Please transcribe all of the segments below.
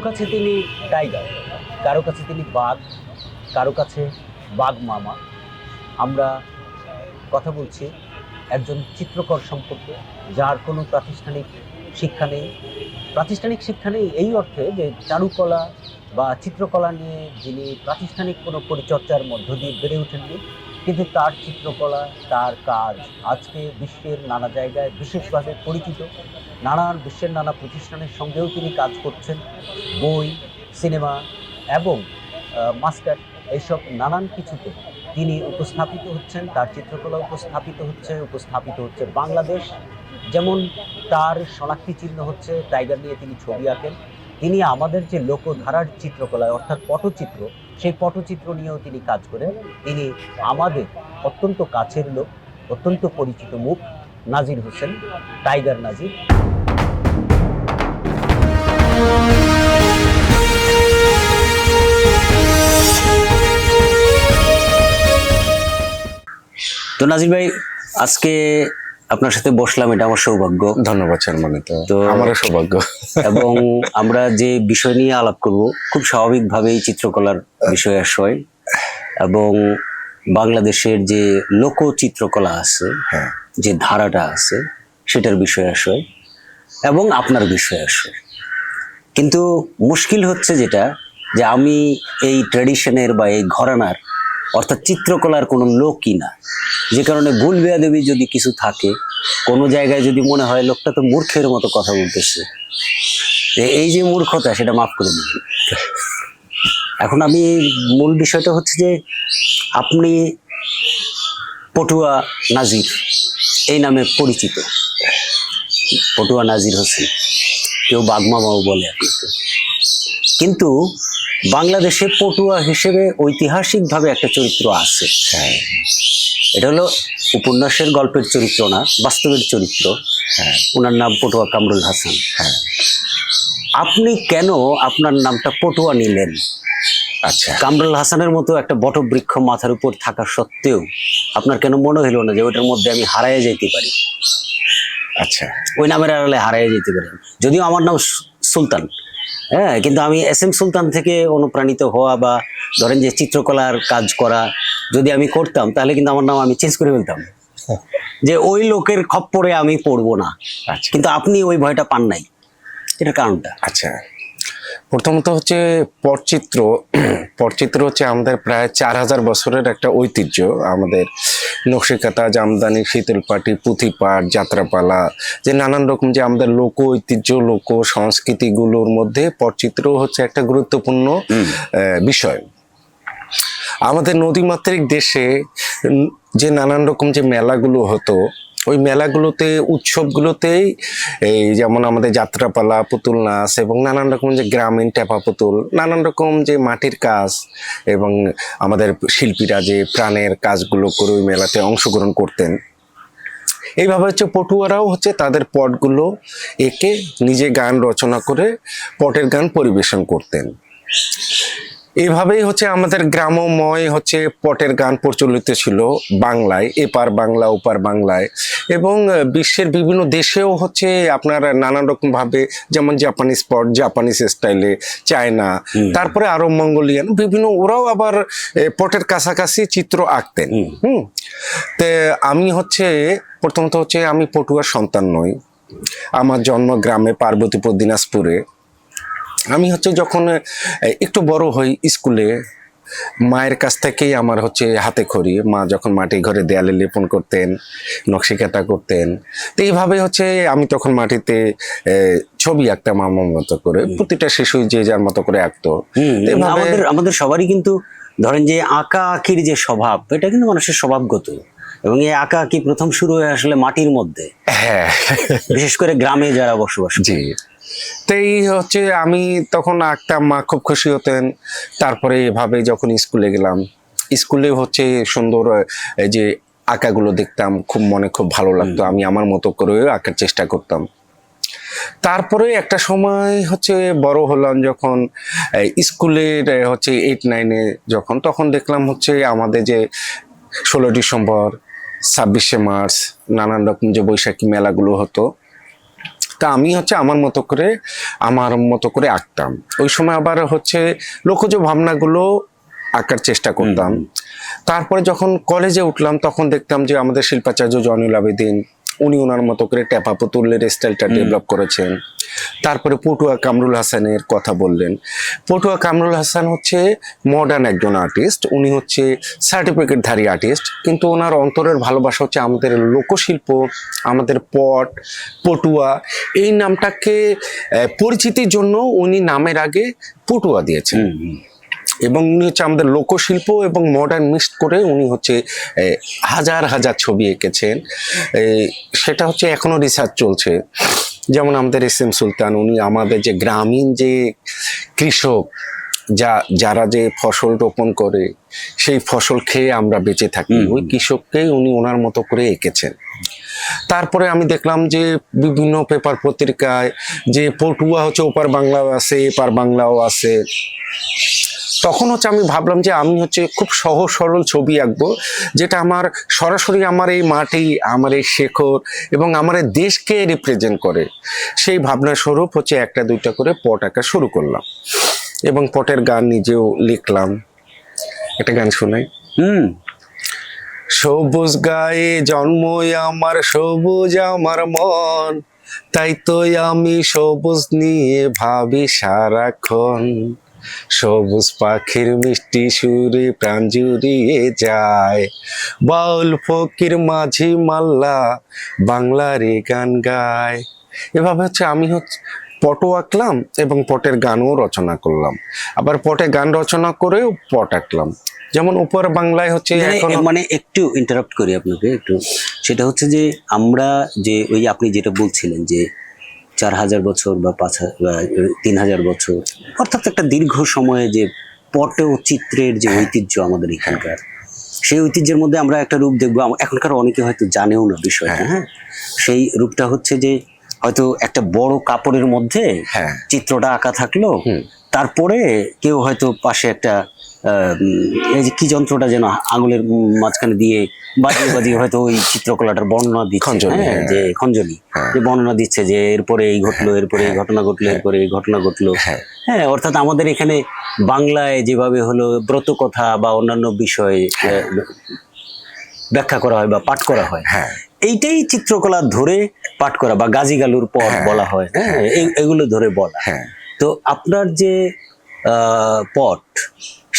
কাছে তিনি টাইগার, কারো কাছে তিনি বাঘ, কারো কাছে বাঘ মামা। আমরা কথা বলছি একজন চিত্রকর সম্পর্কে, যার কোনো প্রাতিষ্ঠানিক শিক্ষা নেই এই অর্থে যে চারুকলা বা চিত্রকলা নিয়ে যিনি প্রাতিষ্ঠানিক কোনো পরিচর্যার মধ্য দিয়ে বেড়ে ওঠেননি, কিন্তু তার চিত্রকলা, তার কাজ আজকে বিশ্বের নানা জায়গায় বিশেষভাবে পরিচিত। বিশ্বের নানা প্রতিষ্ঠানের সঙ্গেও তিনি কাজ করছেন। বই, সিনেমা এবং মাস্টার, এইসব নানান কিছুতে তিনি উপস্থাপিত হচ্ছেন, তার চিত্রকলা উপস্থাপিত হচ্ছে বাংলাদেশ। যেমন তার শনাক্তি চিহ্ন হচ্ছে টাইগার নিয়ে তিনি ছবি আঁকেন। তিনি আমাদের যে লোকধারার চিত্রকলায় অর্থাৎ পটচিত্র, সেই পটচিত্র নিয়েও তিনি কাজ করেন। তিনি আমাদের অত্যন্ত কাছের লোক, অত্যন্ত পরিচিত মুখ, নাজির হোসেন, টাইগার নাজির। তো নাজির ভাই, আজকে আপনার সাথে বসলাম, এটা আমার সৌভাগ্য। ধন্যবাদ চেয়ারম্যান, তো আমারও সৌভাগ্য। এবং আমরা যে বিষয় নিয়ে আলাপ করব খুব স্বাভাবিকভাবেই চিত্রকলার বিষয় আশয় এবং বাংলাদেশের যে লোকচিত্রকলা আছে, যে ধারাটা আছে সেটার বিষয় আশয় এবং আপনার বিষয় আশয়। কিন্তু মুশকিল হচ্ছে যেটা, যে আমি এই ট্র্যাডিশনের বা এই ঘরানার অর্থাৎ চিত্রকলার কোনো লোকই না, যে কারণে ভুল বেয়াদবি যদি কিছু থাকে, কোনো জায়গায় যদি মনে হয় লোকটা তো মূর্খের মতো কথা বলতেছে, এই যে মূর্খতা, সেটা মাফ করে দিবেন। এখন আমি মূল বিষয়টা হচ্ছে যে আপনি পটুয়া নাজির এই নামে পরিচিত, পটুয়া নাজির হোসেন, কেউ বাগমামাও বলে আপনাকে। কিন্তু বাংলাদেশে পটুয়া হিসেবে ঐতিহাসিকভাবে একটা চরিত্র আছে। এটা হলো উপন্যাসের গল্পের চরিত্র না, বাস্তবের চরিত্র। ওনার নাম পটুয়া কামরুল হাসান। আপনি কেন আপনার নামটা পটুয়া নিলেন? আচ্ছা, কামরুল হাসানের মতো একটা বটবৃক্ষ মাথার উপর থাকা সত্ত্বেও আপনার কেন মনে হলো না যে ওইটার মধ্যে আমি হারাইয়া যেতে পারি? আচ্ছা, ওই নামের আড়ালে হারাইয়া যেতে পারি। যদিও আমার নাম সুলতান, কিন্তু আমি এস এম সুলতান থেকে অনুপ্রাণিত হওয়া বা ধরেন যে চিত্রকলার কাজ করা যদি আমি করতাম, তাহলে কিন্তু আমার নাম আমি চেঞ্জ করে ফেলতাম, যে ওই লোকের খপ্পরে আমি পড়বো না। কিন্তু আপনি ওই ভয়টা পান নাই, এটার কারণটা? আচ্ছা, প্রথমত হচ্ছে পটচিত্র হচ্ছে আমাদের প্রায় 4000 বছরের একটা ঐতিহ্য। আমাদের নকশিকাঁথা, জামদানি, শীতলপাটি, পুঁথিপাট, যাত্রাপালা, যে নানান রকম যে আমাদের লোক ঐতিহ্য, লোক সংস্কৃতিগুলোর মধ্যে পটচিত্র হচ্ছে একটা গুরুত্বপূর্ণ বিষয়। আমাদের নদীমাতৃক দেশে যে নানান রকম যে মেলাগুলো হতো, ওই মেলাগুলোতে, উৎসবগুলোতেই এই যেমন আমাদের যাত্রাপালা, পুতুল নাচ এবং নানান রকম যে গ্রামীণ টেপা পুতুল, নানান রকম যে মাটির কাজ এবং আমাদের শিল্পীরা যে প্রাণের কাজগুলো করে ওই মেলাতে অংশগ্রহণ করতেন। এইভাবে হচ্ছে পটুয়ারাও হচ্ছে তাদের পটগুলো এঁকে নিজে গান রচনা করে পটের গান পরিবেশন করতেন। এইভাবেই হচ্ছে আমাদের গ্রামময় হচ্ছে পটের গান প্রচলিত ছিল বাংলায়, এপার বাংলা ওপার বাংলায়, এবং বিশ্বের বিভিন্ন দেশেও হচ্ছে আপনার নানান রকম ভাবে, যেমন জাপানিজ পট, জাপানিজ স্টাইলে, চায়না, তারপরে আরব মঙ্গোলিয়ান বিভিন্ন, ওরাও আবার পটের কাছাকাছি চিত্র আঁকতেন। তে আমি হচ্ছে প্রথমত হচ্ছে আমি পটুয়ার সন্তান নই। আমার জন্ম গ্রামে, পার্বতীপুর, দিনাজপুরে। আমি হচ্ছে যখন একটু বড় হই, স্কুলে মায়ের কাছ থেকেই আমার হচ্ছে হাতে খড়ি, মা যখন মাটি ঘরে দেয়ালে লেপন করতেন, নকশিকাঁথা করতেন, তো এইভাবে হচ্ছে আমি তখন মাটিতে ছবি আঁকতাম আমার মতো করে। প্রতিটা শিশু যে যার মতো করে আঁকতো। আমাদের সবারই কিন্তু ধরেন যে আঁকা আঁকির যে স্বভাব, এটা কিন্তু মানুষের স্বভাবগত, এবং এই আঁকা আঁকি প্রথম শুরু হয়ে আসলে মাটির মধ্যে, বিশেষ করে গ্রামে যারা বসবাস। জি, তাই হচ্ছে আমি তখন আঁকতাম, মা খুব খুশি হতেন। তারপরে এভাবে যখন স্কুলে গেলাম, স্কুলে হচ্ছে সুন্দর যে আঁকাগুলো দেখতাম, খুব মনে খুব ভালো লাগতো, আমি আমার মতো করে আঁকার চেষ্টা করতাম। তারপরে একটা সময় হচ্ছে বড় হলাম যখন, স্কুলের হচ্ছে 8-9-এ যখন, তখন দেখলাম হচ্ছে আমাদের যে 16 ডিসেম্বর, 26শে মার্চ, নানান রকম যে বৈশাখী মেলাগুলো হতো, তা আমি হচ্ছে আমার মতো করে আঁকতাম। ওই সময় আবার হচ্ছে লোকজ ভাবনাগুলো আঁকার চেষ্টা করতাম। তারপরে যখন কলেজে উঠলাম তখন দেখতাম যে আমাদের শিল্পাচার্য জয়নুল আবেদিন উনি ওনার মতো করে টেপা পুতুলের স্টাইলটা ডেভেলপ করেছেন। তারপরে পটুয়া কামরুল হাসানের কথা বললেন। পটুয়া কামরুল হাসান হচ্ছে মডার্ন একজন আর্টিস্ট, উনি হচ্ছে সার্টিফিকেটধারী আর্টিস্ট, কিন্তু ওনার অন্তরের ভালোবাসা হচ্ছে আমাদের লোকশিল্প, আমাদের পটুয়া। এই নামটাকে পরিচিতির জন্য উনি নামের আগে পটুয়া দিয়েছেন। এবং উনি হচ্ছে আমাদের লোকশিল্প এবং মডার্ন মিক্সড করে উনি হচ্ছে হাজার হাজার ছবি এঁকেছেন। সেটা হচ্ছে এখনো রিসার্চ চলছে। যেমন আমাদের এস.এম. সুলতান, উনি আমাদের যে গ্রামীণ যে কৃষক, যারা যে ফসল রোপণ করে সেই ফসল খেয়ে আমরা বেঁচে থাকি, ওই কৃষককেই উনি ওনার মতো করে এঁকেছেন। তারপরে আমি দেখলাম যে বিভিন্ন পেপার পত্রিকায় যে পটুয়া হচ্ছে ওপার বাংলাও আছে, এপার বাংলাও আছে। তখন হচ্ছে আমি ভাবলাম যে আমি হচ্ছে খুব সহজ সরল ছবি আঁকবো, যেটা আমার সরাসরি আমার এই মাটি, আমার এই শেখর এবং আমার এই দেশকে রিপ্রেজেন্ট করে। সেই ভাবনার স্বরূপ হচ্ছে একটা দুইটা করে পট আঁকা শুরু করলাম এবং পটের গান নিজেও লিখলাম। একটা গান শোনাই। সবুজ গায়ে জন্মই আমার, সবুজ আমার মন, তাই তো আমি সবুজ নিয়ে ভাবি সারাক্ষণ। সবুজ পাখির মিষ্টি সুরে প্রাণ জুড়িয়ে যায়, বাউল ফকির মাঝি মাল্লা বাংলারই গান গায়। এভাবে হচ্ছে আমি পটও আঁকলাম এবং পটের গানও রচনা করলাম, আবার পটে গান রচনা করেও পট আঁকলাম। যেমন উপর বাংলায় হচ্ছে মানে একটু ইন্টারাপ্ট করি আপনাকে একটু, সেটা হচ্ছে যে আমরা যে ওই আপনি যেটা বলছিলেন যে 4000 বছর বা 3000 বছর, অর্থাৎ একটা দীর্ঘ সময়ে যে পট ও চিত্রের যে ঐতিহ্য আমাদের এখানকার, সেই ঐতিহ্যের মধ্যে আমরা একটা রূপ দেখবো, এখনকার অনেকে হয়তো জানেও না বিষয়টা। হ্যাঁ, সেই রূপটা হচ্ছে যে হয়তো একটা বড় কাপড়ের মধ্যে চিত্রটা আঁকা থাকলো, তারপরে কেউ হয়তো পাশে একটা এই যে কি যন্ত্রটা যেন আঙুলের মাঝখানে দিয়ে বাজিয়ে বাজিয়ে হয়তো ওই চিত্রকলাটার বর্ণনা দিচ্ছে, যে খঞ্জনি, যে বর্ণনা দিচ্ছে যে এরপরে এই ঘটলো, এরপরে এই ঘটনা ঘটলো, এরপরে এই ঘটনা ঘটলো। হ্যাঁ, অর্থাৎ আমাদের এখানে বাংলায় যেভাবে হলো ব্রত কথা বা অন্যান্য বিষয়ে ব্যাখ্যা করা হয় বা পাঠ করা হয়, এইটাই চিত্রকলা ধরে পাঠ করা বা গাজী গালুর পদ বলা হয়। হ্যাঁ, এগুলো ধরে বলা। তো আপনার যে পট,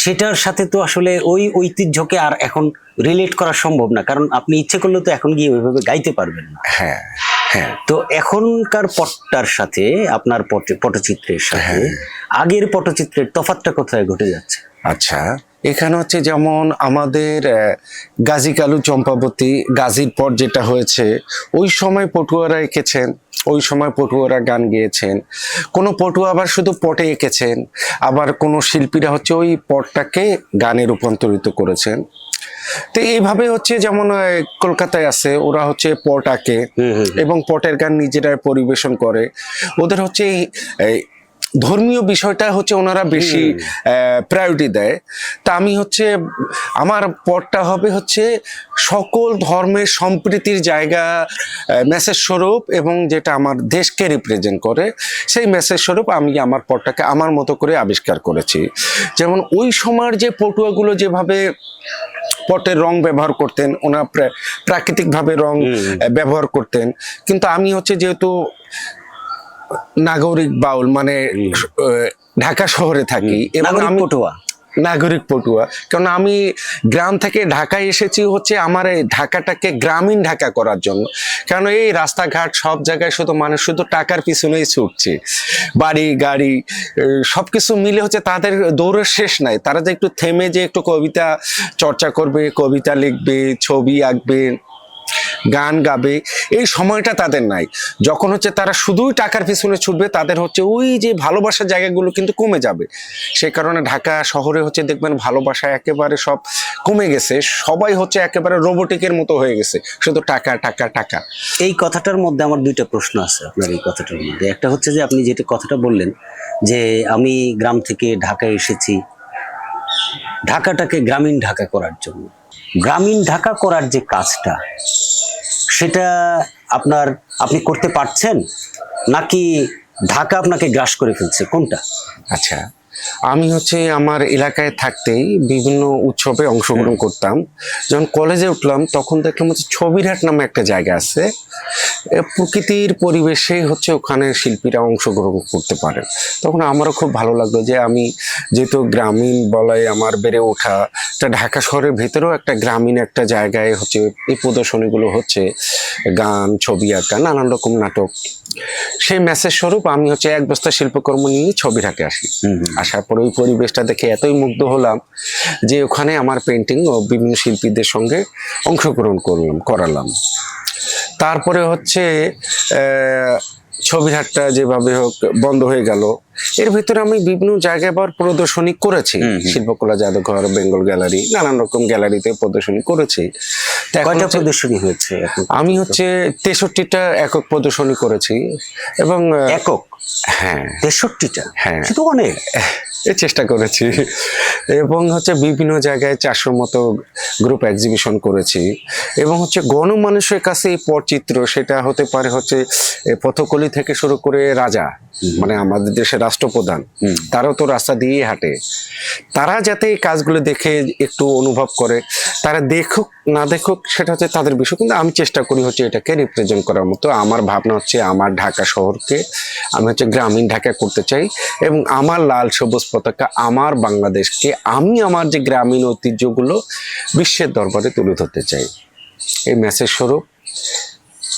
সেটার সাথে তো আসলে ওই ঐতিহ্যকে আর এখন রিলেট করা সম্ভব না, কারণ আপনি ইচ্ছে করলে তো এখন গিয়ে ওইভাবে গাইতে পারবেন না। তো এখনকার পটটার সাথে আপনার পটচিত্রের সাথে আগের পটচিত্রের তফাৎটা কোথায় ঘটে যাচ্ছে? আচ্ছা, এখানে হচ্ছে যেমন আমাদের গাজী কালু চম্পাবতী, গাজীর পট যেটা হয়েছে, ওই সময় পটুয়ারা এঁকেছেন, ওই সময় পটুয়ারা গান গেয়েছেন। কোনো পটুয়া আবার শুধু পটে এঁকেছেন, আবার কোনো শিল্পীরা হচ্ছে ওই পটটাকে গানে রূপান্তরিত করেছেন। তো এইভাবে হচ্ছে যেমন কলকাতায় আছে, ওরা হচ্ছে পট আঁকে এবং পটের গান নিজেরাই পরিবেশন করে। ওদের হচ্ছে ধর্মীয় বিষয়টা হচ্ছে ওনারা বেশি প্রায়োরিটি দেয়। তা আমি হচ্ছে আমার পটটা হবে হচ্ছে সকল ধর্মের সম্প্রীতির জায়গা, মেসেজ স্বরূপ, এবং যেটা আমার দেশকে রিপ্রেজেন্ট করে সেই মেসেজ স্বরূপ আমি আমার পটটাকে আমার মতো করে আবিষ্কার করেছি। যেমন ওই সময়ের যে পটুয়াগুলো যেভাবে পটের রং ব্যবহার করতেন, ওনারা প্রাকৃতিকভাবে রং ব্যবহার করতেন, কিন্তু আমি হচ্ছে যেহেতু নাগরিক বাউল, মানে ঢাকা শহরে থাকি এবং আমি নাগরিক পটুয়া, কারণ আমি গ্রাম থেকে ঢাকায় এসেছি হচ্ছে আমার এই ঢাকাটাকে গ্রামীণ ঢাকা করার জন্য। কারণ এই রাস্তাঘাট সব জায়গায় শুধু মানুষ শুধু টাকার পিছনেই ছুটছে, বাড়ি গাড়ি সবকিছু মিলে হচ্ছে তাদের দৌড়ের শেষ নাই। তারা যে একটু থেমে যে একটু কবিতা চর্চা করবে, কবিতা লিখবে, ছবি আঁকবে, গান গাবে, এই সময়টা তাদের নাই। যখন হচ্ছে তারা শুধুই টাকার পিছনে ছুটবে, তাদের হচ্ছে ওই যে ভালোবাসার জায়গাগুলো কিন্তু কমে যাবে। সে কারণে ঢাকা শহরে হচ্ছে দেখবেন ভালোবাসা একেবারে সব কমে গেছে, সবাই হচ্ছে একেবারে রোবোটিকের মতো হয়ে গেছে, শুধু টাকা টাকা টাকা। এই কথাটার মধ্যে আমার দুইটা প্রশ্ন আছে আপনার এই কথাটার মধ্যে। একটা হচ্ছে যে আপনি যেটা কথাটা বললেন যে আমি গ্রাম থেকে ঢাকায় এসেছি ঢাকাটাকে গ্রামীণ ঢাকা করার জন্য। গ্রামীণ ঢাকা করার যে কাজটা, সেটা আপনি করতে পারছেন? নাকি ঢাকা আপনাকে গ্রাস করে ফেলছে, কোনটা? আচ্ছা, আমি হচ্ছে আমার এলাকায় থাকতেই বিভিন্ন উৎসবে অংশগ্রহণ করতাম। যখন কলেজে উঠলাম তখন দেখলাম হচ্ছে ছবিরহাট নামে একটা জায়গা আছে, প্রকৃতির পরিবেশে হচ্ছে ওখানে শিল্পীরা অংশগ্রহণ করতে পারে। তখন আমারও খুব ভালো লাগলো যে আমি যেহেতু গ্রামীণ বলায় আমার বেড়ে ওঠা, একটা ঢাকা শহরের ভেতরেও একটা গ্রামীণ একটা জায়গায় হচ্ছে এই প্রদর্শনীগুলো হচ্ছে, গান, ছবি আঁকা, নানান রকম নাটক। সেই মেসেজ স্বরূপ আমি হচ্ছে এক বস্তা শিল্পকর্ম নিয়ে ছবিরহাটে আসি। আসার পরে ওই পরিবেশটা দেখে এতই মুগ্ধ হলাম যে ওখানে আমার পেন্টিং ও বিভিন্ন শিল্পীদের সঙ্গে অংশগ্রহণ করালাম। তারপরে হচ্ছে ছবিরহাটটা যেভাবে হোক বন্ধ হয়ে গেল। এর ভিতরে আমি বিভিন্ন জায়গায় আবার প্রদর্শনী করেছি, শিল্পকলা জাদুঘর, বেঙ্গল গ্যালারি, নানান রকম গ্যালারিতে প্রদর্শনী করেছি। কয়টা প্রদর্শনী হয়েছে এখন? আমি হচ্ছে 63টা একক প্রদর্শনী করেছি। এবং একক? হ্যাঁ, 63টা? হ্যাঁ, শুধু অনেক। চেষ্টা করেছি। এবং হচ্ছে বিভিন্ন জায়গায় 400 মতো গ্রুপ এক্সিবিশন করেছি। এবং হচ্ছে গণমানুষের কাছে এই পটচিত্র, সেটা হতে পারে হচ্ছে পথকলি থেকে শুরু করে রাজা, মানে আমাদের দেশের রাষ্ট্রপ্রধান, তারাও তো রাস্তা দিয়ে হাঁটে। তারা যাতে এই কাজগুলো দেখে একটু অনুভব করে, তারা দেখুক না দেখুক সেটা হচ্ছে তাদের বিষয়, কিন্তু আমি চেষ্টা করি হচ্ছে এটাকে রিপ্রেজেন্ট করার মতো। আমার ভাবনা হচ্ছে আমার ঢাকা শহরকে আমি হচ্ছে গ্রামীণ ঢাকা করতে চাই, এবং আমার লাল সবুজ পতাকা, আমার বাংলাদেশকে আমি আমার যে গ্রামীণ ঐতিহ্যগুলো বিশ্বের দরবারে তুলে ধরতে চাই। এই মেসেজ স্বরূপ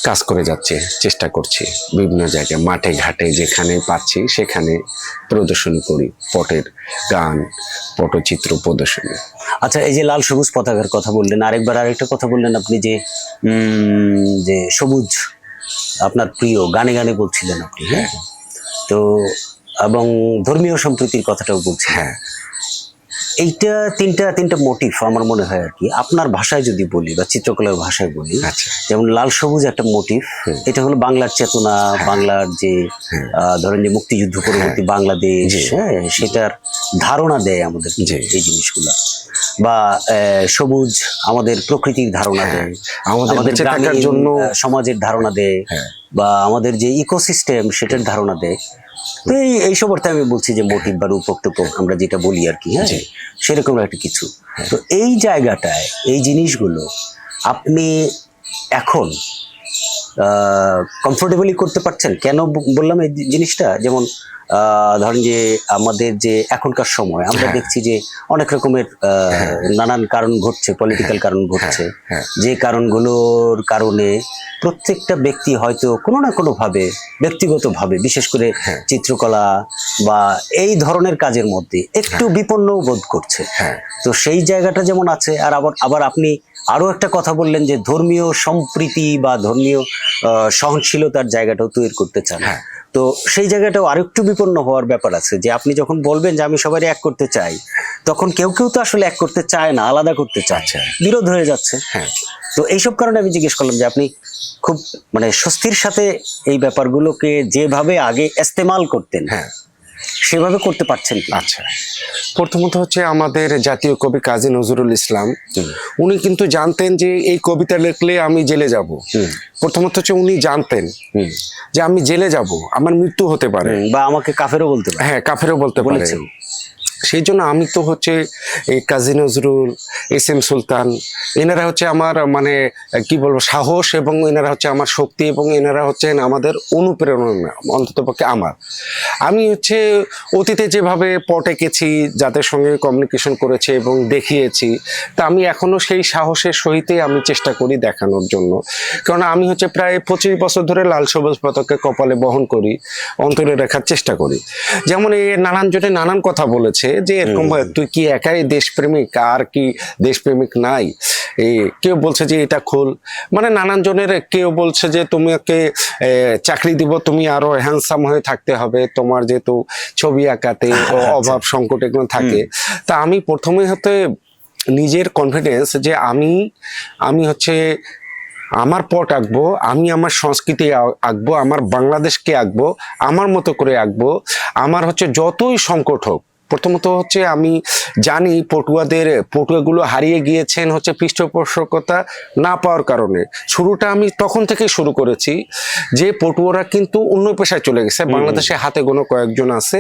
কাজ করে যাচ্ছে, চেষ্টা করছি বিভিন্ন জায়গায়, মাঠে ঘাটে যেখানে পাচ্ছি সেখানে প্রদর্শনী করি, পটের গান, পটচিত্র প্রদর্শনী। আচ্ছা, এই যে লাল সবুজ পতাকার কথা বললেন, আরেকটা কথা বললেন আপনি যে যে সবুজ আপনার প্রিয়, গানে গানে বলছিলেন আপনি, হ্যাঁ? তো এবং ধর্মীয় সম্প্রীতির কথাটাও বলছেন। হ্যাঁ, এইটা তিনটা মোটিভ আমার মনে হয় আর কি, আপনার ভাষায় যদি বলি বা চিত্রকলার ভাষায় বলি। আচ্ছা, যেমন লাল সবুজ একটা মোটিভ, এটা হলো বাংলার চেতনা, বাংলার যে ধরেন যে মুক্তিযুদ্ধ পরবর্তী বাংলাদেশ, হ্যাঁ, সেটার ধারণা দেয় আমাদের এই জিনিসগুলা। বা সবুজ আমাদের প্রকৃতির ধারণা দেয়, আমাদের গ্রামের জন্য সমাজের ধারণা দেয়, বা আমাদের যে ইকোসিস্টেম সেটার ধারণা দেয়। তো এইসব অর্থে আমি বলছি যে মোটিভ বা রূপক টুপক আমরা যেটা বলি আর কি, হ্যাঁ, সেরকম একটা কিছু। তো এই জায়গাটায় এই জিনিসগুলো আপনি এখন কমফোর্টেবলি করতে পারছেন? কেন বললাম এই জিনিসটা, যেমন ধরেন যে আমাদের যে এখনকার সময় আমরা দেখছি যে অনেক রকমের নানান কারণ ঘটছে, পলিটিক্যাল কারণ ঘটছে, যে কারণগুলোর কারণে প্রত্যেকটা ব্যক্তি হয়তো কোনো না কোনো ভাবে, ব্যক্তিগতভাবে, বিশেষ করে চিত্রকলা বা এই ধরনের কাজের মধ্যে একটু বিপন্ন বোধ করছে। তো সেই জায়গাটা যেমন আছে। আর আবার আপনি আরো একটা কথা বললেন যে ধর্মীয় সম্প্রীতি বা ধর্মীয় সহনশীলতার জায়গাটাও তৈরি করতে চান। তো সেই জায়গাটাও আরেকটু বিপন্ন হওয়ার ব্যাপার আছে, যে আপনি যখন বলবেন যে আমি সবাই এক করতে চাই, তখন কেউ তো আসলে এক করতে চায় না, আলাদা করতে চাচ্ছে, বিরোধ হয়ে যাচ্ছে। তো এইসব কারণে আমি জিজ্ঞেস করলাম যে আপনি খুব মানে স্বস্তির সাথে এই ব্যাপারগুলোকে যেভাবে আগে ইস্তেমাল করতেন, সেভাবে করতে পারছেন কি? আচ্ছা, প্রথমত হচ্ছে আমাদের জাতীয় কবি কাজী নজরুল ইসলাম, উনি কিন্তু জানতেন যে এই কবিতা লিখলে আমি জেলে যাব। প্রথমত হচ্ছে উনি জানতেন যে আমি জেলে যাব, আমার মৃত্যু হতে পারে, বা আমাকে কাফেরও বলতে পারে। হ্যাঁ, কাফেরও বলতে পারে। সেই জন্য আমি তো হচ্ছে এই কাজী নজরুল, এস.এম. সুলতান, এনারা হচ্ছে আমার মানে কি বলবো সাহস, এবং এনারা হচ্ছে আমার শক্তি, এবং এনারা হচ্ছেন আমাদের অনুপ্রেরণা, অন্ততপক্ষে আমার। আমি হচ্ছে অতীতে যেভাবে পট এঁকেছি, যাদের সঙ্গে কমিউনিকেশন করেছে এবং দেখিয়েছি, তা আমি এখনো সেই সাহসের সহিতই আমি চেষ্টা করি দেখানোর জন্য। কারণ আমি হচ্ছে প্রায় 25 বছর ধরে লাল সবুজ পতাকা কপালে বহন করি, অন্তরে রাখার চেষ্টা করি। যেমন এই নানান জনে নানান কথা বলেছে যে এরকম তুই কি একাই দেশপ্রেমিক, আর কি দেশপ্রেমিক নাই? এই কেউ বলছে যে এটা খোল, মানে নানান জনের, কেউ বলছে যে তোমাকে চাকরি দিব, তুমি আরো হ্যান্ডসাম হয়ে থাকতে হবে, তোমার যেহেতু ছবি আঁকাতে অভাব সংকট এগুলো থাকে। তা আমি প্রথমে হতে নিজের কনফিডেন্স যে আমি হচ্ছে আমার পট আঁকবো, আমি আমার সংস্কৃতি আঁকবো, আমার বাংলাদেশকে আঁকবো, আমার মতো করে আঁকবো। আমার হচ্ছে যতই সংকট হোক প্রথমত হচ্ছে আমি জানি পটুয়াগুলো হারিয়ে গিয়েছেন হচ্ছে পৃষ্ঠপোষকতা না পাওয়ার কারণে। শুরুটা আমি তখন থেকে শুরু করেছি যে পটুয়ারা কিন্তু অন্য পেশায় চলে গেছে। বাংলাদেশে হাতে গোনা কয়েকজন আছে,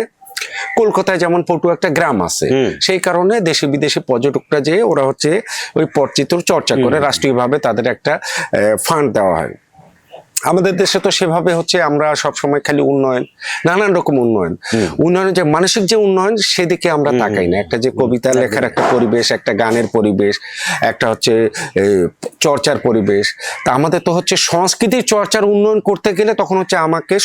কলকাতায় যেমন পটুয়া একটা গ্রাম আছে, সেই কারণে দেশি বিদেশি পর্যটকরা যে ওরা হচ্ছে ওই পটচিত্র চর্চা করে, রাষ্ট্রীয়ভাবে তাদের একটা ফান্ড দেওয়া হয়। আমাদের দেশে তো সেভাবে হচ্ছে আমরা সবসময় খালি উন্নয়ন, নানান রকম উন্নয়ন যে মানসিক যে উন্নয়ন সেদিকে আমরা তাকাই না। একটা যে কবিতা লেখার একটা পরিবেশ, একটা গানের পরিবেশ, একটা হচ্ছে চর্চার পরিবেশ। তা আমাদের তো হচ্ছে সংস্কৃতির চর্চার উন্নয়ন করতে গেলে তখন হচ্ছে আমাকে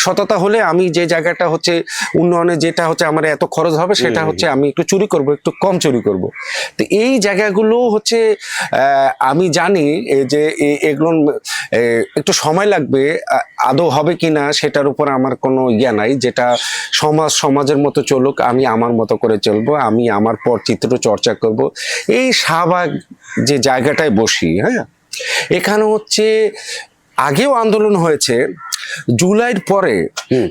সততা হলে আমি যে জায়গাটা হচ্ছে উন্নয়নে যেটা হচ্ছে আমার এত খরচ হবে সেটা হচ্ছে আমি একটু চুরি করব, একটু কম চুরি করব। তো এই জায়গাগুলো হচ্ছে আমি জানি যে এগুলো একটু সময় লাগবে, আদৌ হবে কিনা সেটার উপর আমার কোনো ইয়া নাই। যেটা সমাজের মতো চলুক, আমি আমার মতো করে চলবো, আমি আমার পটচিত্র চর্চা করব। এই শাহবাগ যে জায়গাটায় বসি, হ্যাঁ, এখানে হচ্ছে আগেও আন্দোলন হয়েছে, জুলাইয়ের পরে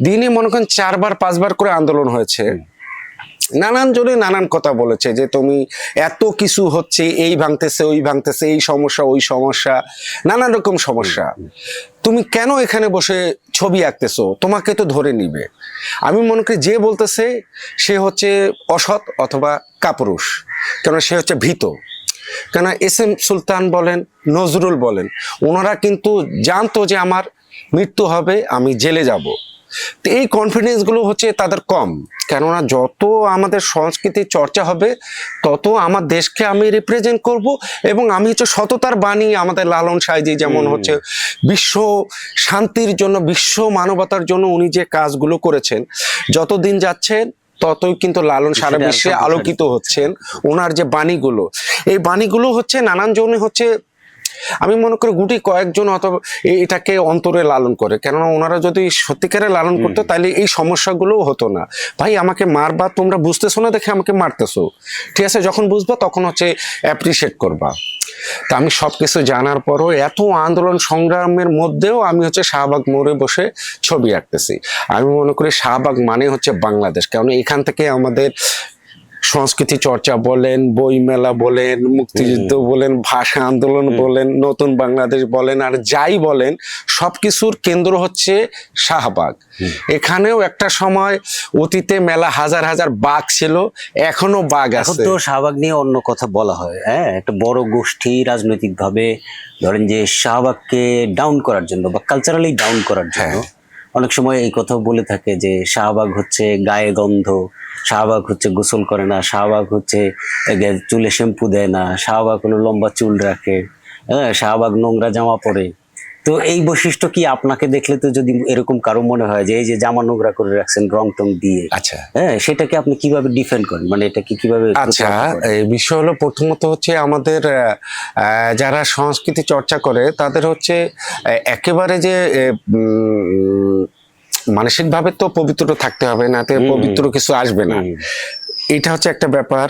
দিনে মনে করেন 4-5 করে আন্দোলন হয়েছে। নানান জনে নানান কথা বলেছে যে তুমি এত কিছু হচ্ছে, এই ভাঙতেছে ওই ভাঙতেছে, এই সমস্যা ওই সমস্যা, নানান রকম সমস্যা, তুমি কেন এখানে বসে ছবি আঁকতেছো, তোমাকে তো ধরে নিবে। আমি মনে করি যে বলতেছে সে হচ্ছে অসৎ অথবা কাপুরুষ, কেন সে হচ্ছে ভীত। কেন এস.এম. সুলতান বলেন, নজরুল বলেন, ওনারা কিন্তু জানতো যে আমার মৃত্যু হবে, আমি জেলে যাব। তো এই কনফিডেন্স গুলো হচ্ছে তাদের কম, কেননা যত আমাদের সংস্কৃতির চর্চা হবে তত আমার দেশকে আমি রিপ্রেজেন্ট করব। এবং আমি হচ্ছে সততার বাণী, আমাদের লালন সাঁইজি যেমন হচ্ছে বিশ্ব শান্তির জন্য, বিশ্ব মানবতার জন্য উনি যে কাজগুলো করেছেন, যতদিন যাচ্ছেন ততই কিন্তু লালন সারা বিশ্বে আলোকিত হচ্ছেন। ওনার যে বাণীগুলো, এই বাণীগুলো হচ্ছে নানান জনে হচ্ছে আমি মনে করি গুটি কয়েকজন অথবা এটাকে অন্তরে লালন করে। কেননা ওনারা যদি সত্যিকারে লালন করতো তাহলে এই সমস্যাগুলোও হতো না। ভাই আমাকে মারবা, তোমরা বুঝতেছো না দেখে আমাকে মারতেছো, ঠিক আছে, যখন বুঝবা তখন হচ্ছে অ্যাপ্রিসিয়েট করবা। তা আমি সবকিছু জানার পরও এত আন্দোলন সংগ্রামের মধ্যেও আমি হচ্ছে শাহবাগ মোড়ে বসে ছবি আঁকতেছি। আমি মনে করি শাহবাগ মানে হচ্ছে বাংলাদেশ, কারণ এখান থেকে আমাদের সংস্কৃতি চর্চা বলেন, বই মেলা বলেন, মুক্তিযুদ্ধ বলেন, ভাষা আন্দোলন বলেন, নতুন বাংলাদেশ বলেন, আর যাই বলেন সবকিছুর কেন্দ্র হচ্ছে শাহবাগ। এখানেও একটা সময় অতীতে মেলা হাজার হাজার বাঘ ছিল, এখনো বাঘ এখন আছে। তো শাহবাগ নিয়ে অন্য কথা বলা হয়, হ্যাঁ, একটা বড় গোষ্ঠী রাজনৈতিক ভাবে ধরেন যে শাহবাগকে ডাউন করার জন্য বা কালচারালি ডাউন করার জন্য অনেক সময় এই কথাও বলে থাকে যে শাহবাগ হচ্ছে গায়ে গন্ধ, শাহবাগ হচ্ছে গোসল করে না, শাহবাগ হচ্ছে চুলে শ্যাম্পু দেয় না, শাহবাগ হলো লম্বা চুল রাখে, হ্যাঁ, শাহবাগ নোংরা জামা পরে। তো এই বৈশিষ্ট্য কি আপনাকে দেখলে তো যদি এরকম কারো মনে হয় যে এই যে জামা নোংরা করে রাখছেন রং টং দিয়ে, আচ্ছা, হ্যাঁ, সেটাকে আপনি কিভাবে ডিফেন্ড করেন, মানে এটা কি কিভাবে? আচ্ছা, এই বিষয় হলো প্রথমত হচ্ছে আমাদের যারা সংস্কৃতি চর্চা করে তাদের হচ্ছে একেবারে যে মানসিকভাবে তো পবিত্র থাকতে হবে, না তো পবিত্র কিছু আসবে না, এটা হচ্ছে একটা ব্যাপার।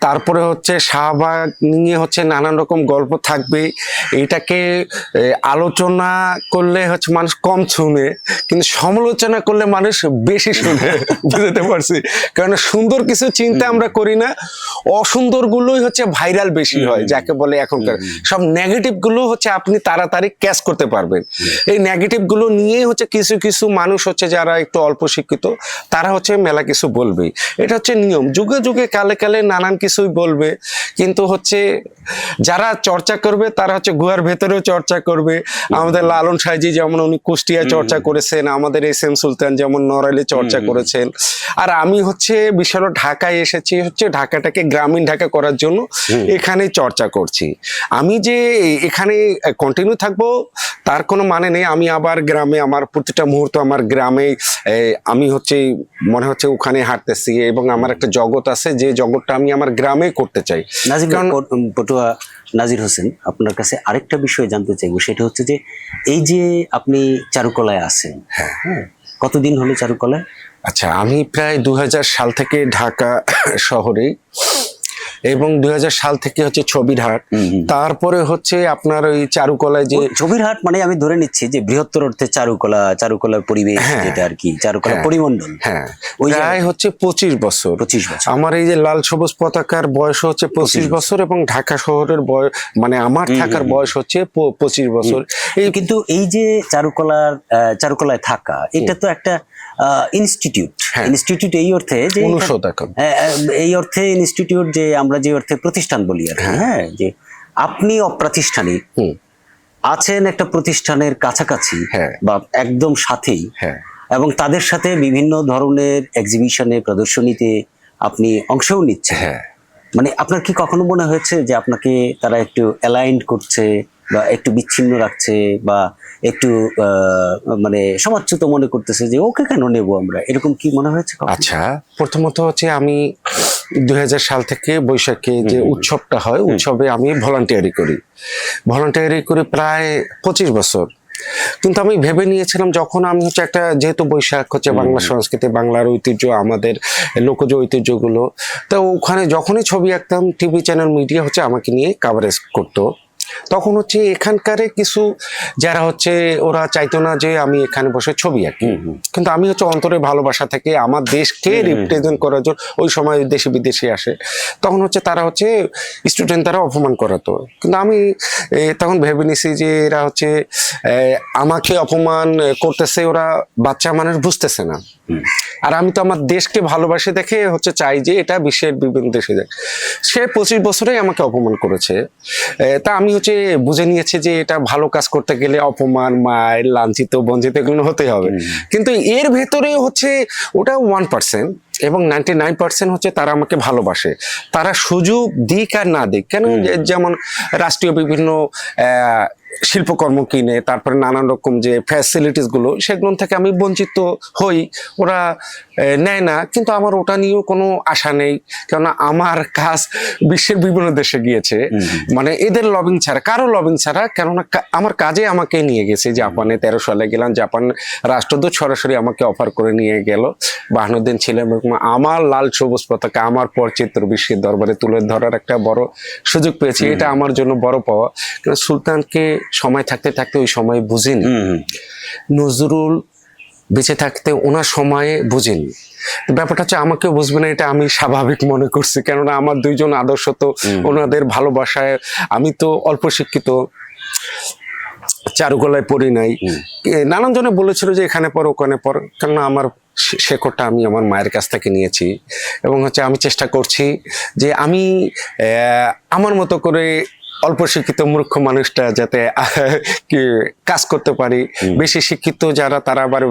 তারপরে হচ্ছে শাহবাগ নিয়ে হচ্ছে নানান রকম গল্প থাকবে, এটাকে আলোচনা করলে হচ্ছে মানুষ কম শুনে, কিন্তু সমালোচনা করলে মানুষ বেশি শুনে। বুঝতে পারছি, কারণ সুন্দর কিছু চিন্তা আমরা করি না, অসুন্দর গুলোই হচ্ছে ভাইরাল বেশি হয়, যাকে বলে এখনকার সব নেগেটিভ গুলো হচ্ছে আপনি তাড়াতাড়ি ক্যাচ করতে পারবেন। এই নেগেটিভ গুলো নিয়ে হচ্ছে কিছু কিছু মানুষ হচ্ছে যারা একটু অল্প শিক্ষিত তারা হচ্ছে মেলা কিছু বলবে, এটা হচ্ছে নিয়ম। যুগে যুগে কালে কালে নানান কিছুই বলবে, কিন্তু হচ্ছে যারা চর্চা করবে তারা হচ্ছে গুহার ভেতরেও চর্চা করবে। আমাদের লালন সাঁইজি যেমন উনি কুষ্টিয়ায় চর্চা করেছেন, আমাদের এস.এম. সুলতান যেমন নড়াইলে চর্চা করেছেন, আর আমি হচ্ছে বিশাল ঢাকায় এসেছি হচ্ছে ঢাকাটাকে গ্রামীণ ঢাকা করার জন্য এখানে চর্চা করছি। আমি যে এখানে কন্টিনিউ থাকবো তার কোনো মানে নেই, আমি আবার গ্রামে, আমার প্রতিটা মুহূর্ত আমার গ্রামে, আমি হচ্ছে মনে হচ্ছে ওখানে হাঁটতেছি, এবং আমার একটা জগৎ আছে যে জগৎটা আমি আমার গ্রামে করতে চাই। পটুয়া নাজির হোসেন, আপনার কাছে আরেকটা বিষয় জানতে চাইবো, সেটা হচ্ছে যে এই যে আপনি চারুকলায় আছেন, হ্যাঁ, কতদিন হলো চারুকলায়? আচ্ছা, আমি প্রায় 2000 সাল থেকে ঢাকা শহরে এবং 2000 সাল থেকে হচ্ছে ছবির হাট, তারপরে হচ্ছে আপনার ওই চারুকলায় যে ছবির হাট মানে আমি ধরে নিচ্ছি যে বৃহত্তর অর্থে চারুকলার পরিবেশ, যেটা আর কি চারুকলার পরিমণ্ডল। হ্যাঁ, ওই প্রায় হচ্ছে 25 বছর। 25 বছর। আমার এই যে লাল সবুজ পতাকার বয়স হচ্ছে 25 বছর এবং ঢাকা শহরের বয়স মানে আমার থাকার বয়স হচ্ছে 25 বছর। কিন্তু এই যে চারুকলায় থাকা, এটা তো একটা ইনস্টিটিউট। ইনস্টিটিউট এই অর্থে যে অনুষদ এখন, এই অর্থে ইনস্টিটিউট যে আমরা যে অর্থে প্রতিষ্ঠান বলি আর কি, হ্যাঁ, যে আপনি অপ্রাতিষ্ঠানিক আছেন একটা প্রতিষ্ঠানের কাছাকাছি বা একদম সাথেই, এবং তাদের সাথে বিভিন্ন ধরনের এক্সিবিশনে, প্রদর্শনীতে আপনি অংশও নিচ্ছেন। মানে আপনার কি কখনো মনে হয়েছে যে আপনাকে তারা একটু অ্যালাইন্ড করছে বা একটু বিচ্ছিন্ন রাখছে বা একটু মানে সমাজচ্যুত মনে করতেছে যে ওকে কেন নেব আমরা, এরকম কি মনে হয়েছে? আচ্ছা, প্রথমত হচ্ছে আমি 2000 সাল থেকে বৈশাখে যে উৎসবটা হয়, উৎসবে আমি ভলান্টিয়ারি করি প্রায় 25 বছর। কিন্তু আমি ভেবে নিয়েছিলাম যখন আমি হচ্ছে একটা, যেহেতু বৈশাখ হচ্ছে বাংলা সংস্কৃতি, বাংলার ঐতিহ্য, আমাদের লোকজ ঐতিহ্যগুলো, তো ওখানে যখনই ছবি আঁকতাম টিভি চ্যানেল মিডিয়া হচ্ছে আমাকে নিয়ে কাভারেজ করতো। তখন হচ্ছে এখানকার কিছু যারা হচ্ছে ওরা চাইতো না যে আমি এখানে বসে ছবি আঁকি, কিন্তু আমি হচ্ছে অন্তরে ভালোবাসা থেকে আমার দেশকে রিপ্রেজেন্ট করার জন্য ওই সময় দেশে বিদেশে আসে, তখন হচ্ছে তারা হচ্ছে স্টুডেন্ট তারা অপমান করাতো। কিন্তু আমি তখন ভেবে নিছি যে এরা হচ্ছে আমাকে অপমান করতেছে, ওরা বাচ্চা মানুষ বুঝতেছে না, আর আমি তো আমার দেশকে ভালোবাসে দেখে হচ্ছে চাই যে এটা বিশ্বের বিভিন্ন দেশে যায়। সে 25 বছরেই আমাকে অপমান করেছে, তা আমি হচ্ছে বুঝে নিয়েছি যে এটা ভালো কাজ করতে গেলে অপমান, মায়ের, লাঞ্ছিত, বঞ্চিত এগুলো হতে হবে। কিন্তু এর ভেতরে হচ্ছে ওটা 1% এবং 99% হচ্ছে তারা আমাকে ভালোবাসে। তারা সুযোগ দিক আর না দিক কেন, যেমন রাষ্ট্রীয় বিভিন্ন শিল্পকর্ম কিনে, তারপরে নানান রকম যে ফ্যাসিলিটিস গুলো, সেগুলো থেকে আমি বঞ্চিত হই, ওরা নেয় না। কিন্তু আমার ওটা নিয়েও কোনো আশা নেই, কেননা আমার কাজ বিশ্বের বিভিন্ন দেশে গিয়েছে, মানে এদের লবিং ছাড়া, কারো লবিং ছাড়া, কেননা আমার কাজে আমাকে নিয়ে গেছে। জাপানে 13 সালে গেলাম, জাপান রাষ্ট্রদূত সরাসরি আমাকে অফার করে নিয়ে গেল, 52 দিন ছিলাম। আমার লাল সবুজ পতাকা, আমার পরচিত্র বিশ্বের দরবারে তুলে ধরার একটা বড় সুযোগ পেয়েছি, এটা আমার জন্য বড় পাওয়া। সুলতানকে সময় থাকতে থাকতে ওই সময় বুঝিনি, নজরুল বেঁচে থাকতে ওনার সময়ে বুঝিনি। ব্যাপারটা হচ্ছে আমাকেও বুঝবে না এটা আমি স্বাভাবিক মনে করছি, কেননা আমার দুইজন আদর্শ তো ওনাদের ভালোবাসায়। আমি তো অল্প শিক্ষিত, চারুকলায় পড়ি নাই, নানান জনে বলেছিল যে এখানে পড় ওখানে পড়, কেননা আমার শেকড়টা আমি আমার মায়ের কাছ থেকে নিয়েছি। এবং হচ্ছে আমি চেষ্টা করছি যে আমি আমার মতো করে অল্প শিক্ষিত মূর্খ মানুষটা যাতে কাজ করতে পারি। বেশি শিক্ষিত যারা তারা আবার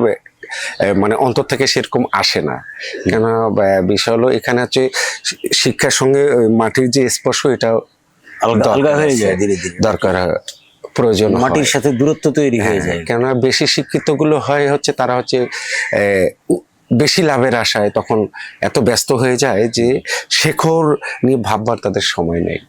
মানে অন্তর থেকে সেরকম আসে না, কেন বিষয় হলো এখানে হচ্ছে শিক্ষার সঙ্গে মাটির যে স্পর্শ, এটা আলগা হয়ে যায় ধীরে ধীরে, দরকার প্রয়োজন, মাটির সাথে দূরত্ব তৈরি হয়ে যায়। কেননা বেশি শিক্ষিত গুলো হয় হচ্ছে তারা হচ্ছে বেশি লাভের আশায় তখন এত ব্যস্ত হয়ে যায় যে শেখর নিয়ে ভাববার তাদের সময় নেই।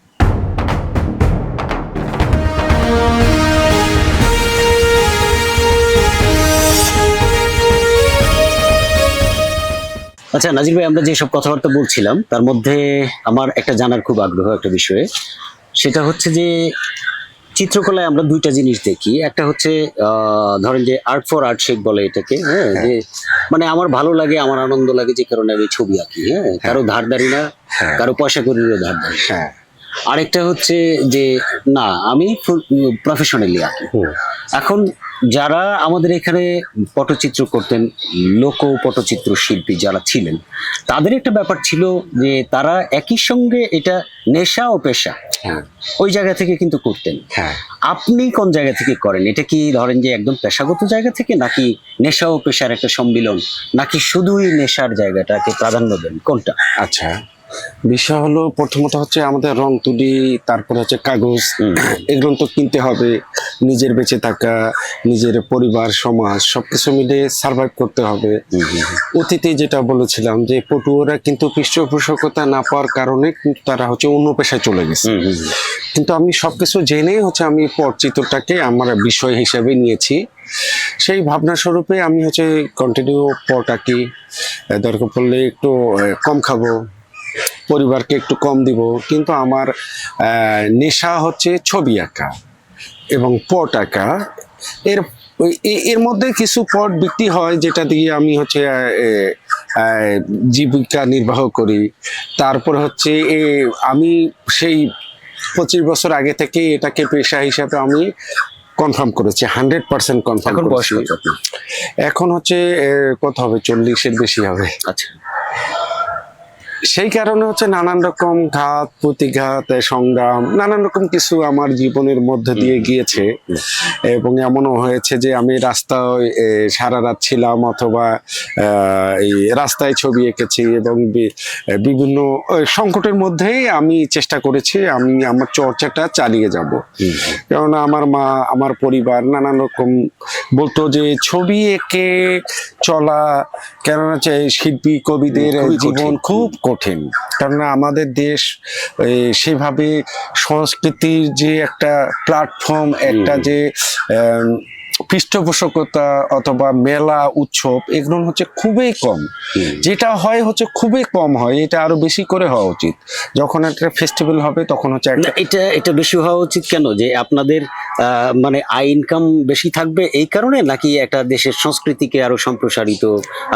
আচ্ছা নাজির ভাই, আমরা যেসব কথাবার্তা বলছিলাম তার মধ্যে আমার একটা জানার খুব আগ্রহ একটা বিষয়ে, সেটা হচ্ছে যে চিত্রকলায় আমরা দুইটা জিনিস দেখি। একটা হচ্ছে ধরেন যে আর্ট ফর আর্ট শেক বলে এটাকে, হ্যাঁ, যে মানে আমার ভালো লাগে, আমার আনন্দ লাগে, যে কারণে আমি ছবি আঁকি, হ্যাঁ, কারো ধারদারি না, কারো পয়সা করিরও ধারদারি। আরেকটা হচ্ছে যে না, আমি প্রফেশনালি আঁকি। এখন যারা আমাদের এখানে পটচিত্র করতেন, লোক পটচিত্র শিল্পী যারা ছিলেন, তাদের একটা ব্যাপার ছিল যে তারা একই সঙ্গে এটা নেশা ও পেশা ওই জায়গা থেকে কিন্তু করতেন। আপনি কোন জায়গা থেকে করেন? এটা কি ধরেন যে একদম পেশাগত জায়গা থেকে, নাকি নেশা ও পেশার একটা সম্মিলন, নাকি শুধুই নেশার জায়গাটাকে প্রাধান্য দেন, কোনটা? আচ্ছা, বিষয় হলো প্রথমত হচ্ছে আমাদের রং তুলি, তারপর হচ্ছে কাগজ, এগুলো তো কিনতে হবে, নিজের বেঁচে থাকা, নিজের পরিবার, সমাজ সবকিছু মিলে সার্ভাইভ করতে হবে। অতীতে যেটা বলেছিলাম যে পটুয়ারা কিন্তু পৃষ্ঠপোষকতা না পাওয়ার কারণে কিন্তু তারা হচ্ছে অন্য পেশায় চলে গেছে। কিন্তু আমি সবকিছু জেনেই হচ্ছে আমি পটচিত্রটাকে আমার বিষয় হিসেবে নিয়েছি। সেই ভাবনা স্বরূপে আমি হচ্ছে কন্টিনিউ পট আঁকি, দরকার পড়লে একটু কম খাবো, পরিবারকে একটু কম দিব, কিন্তু আমার নেশা হচ্ছে ছবি আঁকা এবং পট আঁকা। এর এর মধ্যে কিছু পট বিক্রি হয়, যেটা দিয়ে আমি হচ্ছে জীবিকা নির্বাহ করি। তারপর হচ্ছে আমি সেই 25 বছর আগে থেকে এটাকে পেশা হিসাবে আমি কনফার্ম করেছি, 100% কনফার্ম এখন বয়স করেছি। কত আপনার? এখন হচ্ছে কত হবে, 40-এর বেশি হবে। আচ্ছা। সেই কারণে হচ্ছে নানান রকম ঘাত প্রতিঘাত, সংগ্রাম, নানান রকম কিছু আমার জীবনের মধ্যে দিয়ে গিয়েছে। এবং এমনও হয়েছে যে আমি রাস্তায় সারা রাত ছিলাম, অথবা এই রাস্তায় ছবি এঁকেছি, এবং বিভিন্ন সংকটের মধ্যেই আমি চেষ্টা করেছি আমি আমার চর্চাটা চালিয়ে যাব। কেননা আমার মা, আমার পরিবার নানান রকম বলতো যে ছবি এঁকে চলা, কেননা শিল্পী কবিদের খুবই জীবন কঠিন। খুব কঠিন। কেননা আমাদের দেশ সেভাবে সংস্কৃতির যে একটা প্ল্যাটফর্ম, একটা যে পৃষ্ঠপোষকতা অথবা মেলা উৎসব, এগুলো হচ্ছে খুবই কম। যেটা হয় হচ্ছে খুবই কম হয়, এটা আরো বেশি করে হওয়া উচিত। যখন একটা ফেস্টিভ্যাল হবে তখন হচ্ছে না, এটা বেশি হওয়া উচিত কেন? যে আপনাদের মানে আয় ইনকাম বেশি থাকবে এই কারণে, নাকি একটা দেশের সংস্কৃতিকে আরো সম্প্রসারিত,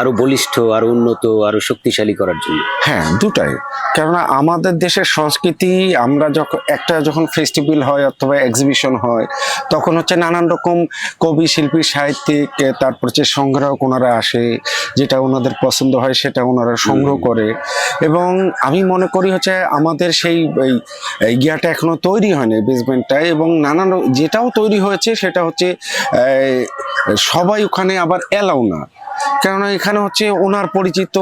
আরো বলিষ্ঠ, আরো উন্নত, আরো শক্তিশালী করার জন্য? হ্যাঁ, দুটাই। কেননা আমাদের দেশের সংস্কৃতি, আমরা যখন ফেস্টিভ্যাল হয় অথবা এক্সিবিশন হয়, তখন হচ্ছে নানান রকম কবি, শিল্পী, সাহিত্যিক, তারপর হচ্ছে সংগ্রাহক ওনারা আসে, যেটা ওনাদের পছন্দ হয় সেটা ওনারা সংগ্রহ করে। এবং আমি মনে করি হচ্ছে আমাদের সেই গিয়াটা এখনো তৈরি হয়নি, বেসমেন্টটা। এবং নানান যেটাও তৈরি হয়েছে সেটা হচ্ছে সবাই ওখানে আবার এলাও না, কেননা এখানে হচ্ছে ওনার পরিচিত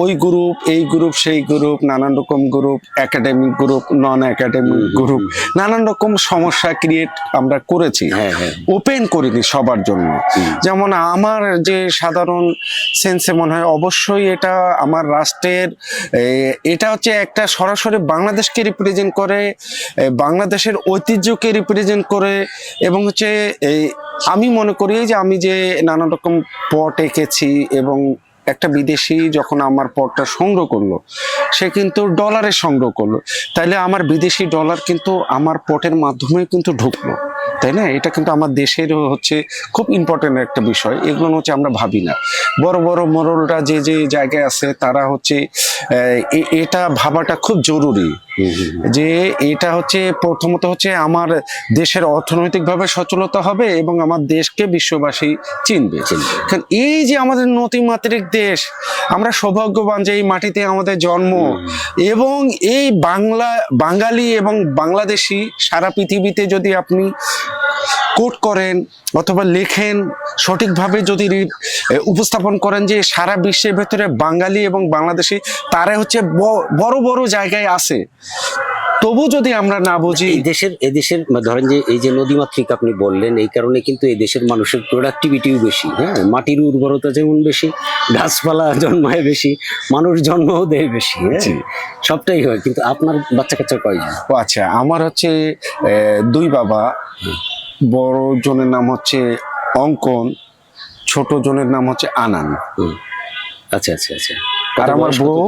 ওই গ্রুপ, এই গ্রুপ, সেই গ্রুপ, নানান রকম গ্রুপ, একাডেমিক গ্রুপ, নন একাডেমিক গ্রুপ, নানান রকম সমস্যা ক্রিয়েট আমরা করেছি, ওপেন করিনি সবার জন্য। যেমন আমার যে সাধারণ সেন্সে মনে হয়, অবশ্যই এটা আমার রাষ্ট্রের, এটা হচ্ছে একটা সরাসরি বাংলাদেশকে রিপ্রেজেন্ট করে, বাংলাদেশের ঐতিহ্যকে রিপ্রেজেন্ট করে। এবং হচ্ছে আমি মনে করি যে আমি যে নানান রকম পট এঁকেছি, এবং একটা বিদেশি যখন আমার পটটা সংগ্রহ করলো, সে কিন্তু ডলারে সংগ্রহ করলো, তাইলে আমার বিদেশি ডলার কিন্তু আমার পটের মাধ্যমে কিন্তু ঢুকলো, তাই না? এটা কিন্তু আমার দেশের হচ্ছে খুব ইম্পর্টেন্ট একটা বিষয়। এগুলো হচ্ছে আমরা ভাবি না। বড় বড় মোড়লরা যে যে জায়গায় আছে, তারা হচ্ছে এটা ভাবাটা খুব জরুরি, যে এটা হচ্ছে প্রথমত হচ্ছে আমার দেশের অর্থনৈতিকভাবে সচলতা হবে, এবং আমার দেশকে বিশ্ববাসী চিনবে। কারণ এই যে আমাদের নতিমাত্রিক দেশ, আমরা সৌভাগ্যবান যে এই মাটিতে আমাদের জন্ম। এবং এই বাঙালি এবং বাংলাদেশি সারা পৃথিবীতে যদি আপনি কোট করেন অথবা লেখেন, সঠিকভাবে যদি উপস্থাপন করেন যে সারা বিশ্বের ভেতরে বাঙালি এবং বাংলাদেশি তারা হচ্ছে বড় বড় জায়গায় আছে, তবু যদি আমরা না বুঝি। এদেশের ধরেন যে এই যে নদীমাতৃক আপনি বললেন, এই কারণে কিন্তু এই দেশের মানুষের প্রোডাক্টিভিটিও বেশি। হ্যাঁ, মাটির উর্বরতা যেমন বেশি, গাছপালা জন্মায় বেশি, মানুষ জন্মও দেয় বেশি। হ্যাঁ, সবটাই হয়। কিন্তু আপনার বাচ্চা কাচ্চা কয়জন? ও আচ্ছা, আমার হচ্ছে 2 বাবা। বড় জনের নাম হচ্ছে অঙ্কন, ছোট জনের নাম হচ্ছে আনান। আচ্ছা আচ্ছা আচ্ছা। আর আমার বউ,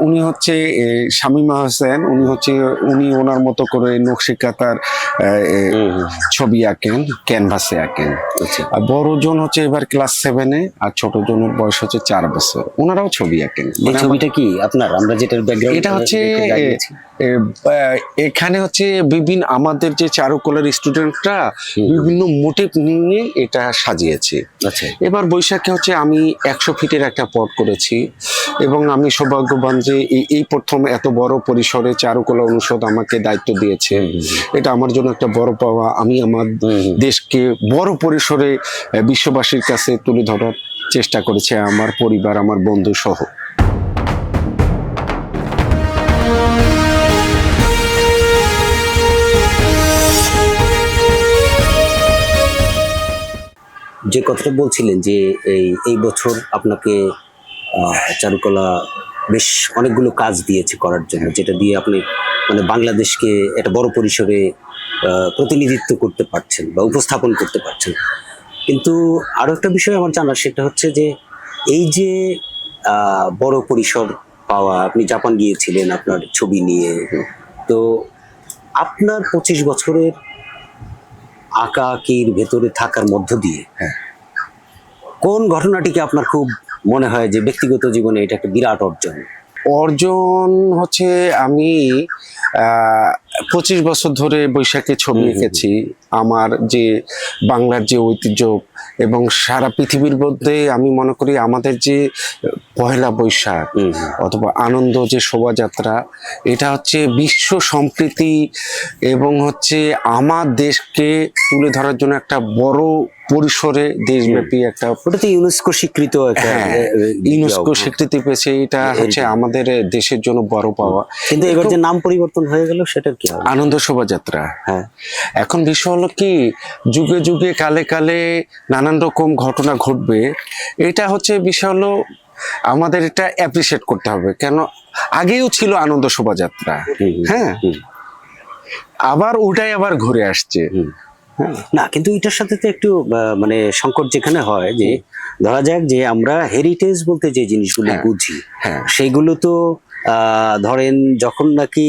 উনি হচ্ছে শামিমা হোসেন। উনি ওনার মতো করে নকশিকাতার ছবি আঁকেন, ক্যানভাসে আঁকেন। আর বড় জন হচ্ছে এবার ক্লাস 7-এ, আর ছোট জনের বয়স হচ্ছে 4 বছর। ওনারাও ছবি আঁকেন। এই ছবিটা কি আপনার? আমরা যেটার ব্যাকগ্রাউন্ড, এটা হচ্ছে এখানে হচ্ছে বিভিন্ন আমাদের যে চারুকলার স্টুডেন্টরা বিভিন্ন মোটিভ নিয়ে এটা সাজিয়েছে। আচ্ছা। এবার বৈশাখে হচ্ছে আমি 100 ফিটের একটা পট করেছি, এবং আমি সৌভাগ্যবান যে এই প্রথম এত বড় পরিসরে চারুকলা অনুষদ আমাকে দায়িত্ব দিয়েছে। এটা আমার জন্য একটা বড় পাওয়া। আমি আমার দেশকে বড় পরিসরে বিশ্ববাসীর কাছে তুলে ধরার চেষ্টা করেছি, আমার পরিবার, আমার বন্ধু সহ। যে কথাটা বলছিলেন যে এই বছর আপনাকে চারুকলা বেশ অনেকগুলো কাজ দিয়েছে করার জন্য, যেটা দিয়ে আপনি মানে বাংলাদেশকে একটা বড় পরিসরে প্রতিনিধিত্ব করতে পারছেন বা উপস্থাপন করতে পারছেন। কিন্তু আরো একটা বিষয় আমার জানার, সেটা হচ্ছে যে এই যে বড় পরিসর পাওয়া, আপনি জাপান গিয়েছিলেন আপনার ছবি নিয়ে। তো আপনার 25 বছরের আঁকা আঁকির ভেতরে থাকার মধ্য দিয়ে কোন ঘটনাটিকে আপনার খুব মনে হয় যে ব্যক্তিগত জীবনে এটা একটা বিরাট অর্জন? অর্জন হচ্ছে আমি 25 বছর ধরে বৈশাখে ছবি এঁকেছি। আমার যে বাংলার যে ঐতিহ্য এবং সারা পৃথিবীর মধ্যে আমি মনে করি আমাদের যে পহেলা বৈশাখ অথবা আনন্দ যে শোভাযাত্রা, এটা হচ্ছে বিশ্ব সম্প্রীতি এবং হচ্ছে আমার দেশকে তুলে ধরার জন্য একটা বড় পরিসরে দেশব্যাপী একটা, ওটা তো ইউনেস্কো স্বীকৃত একটা ইউনেস্কো স্বীকৃতি পেয়েছে। এটা হচ্ছে আমাদের দেশের জন্য বড় পাওয়া। কিন্তু এবার যে নাম পরিবর্তন হয়ে গেল সেটার কি হবে? আনন্দ শোভাযাত্রা। হ্যাঁ, এখন বিষয় হলো কি, যুগে যুগে কালে কালে নানান রকম ঘটনা ঘটবে। এটা হচ্ছে বিষয় হলো আমাদের এটা অ্যাপ্রিসিয়েট করতে হবে। কেন আগেও ছিল আনন্দ শোভাযাত্রা, হ্যাঁ, আবার ওটাই আবার ঘুরে আসছে। না কিন্তু এটার সাথে তো একটু মানে সংকট যেখানে হয় যে ধরা যাক যে আমরা হেরিটেজ বলতে যে জিনিসগুলো বুঝি সেগুলো তো ধরেন যখন নাকি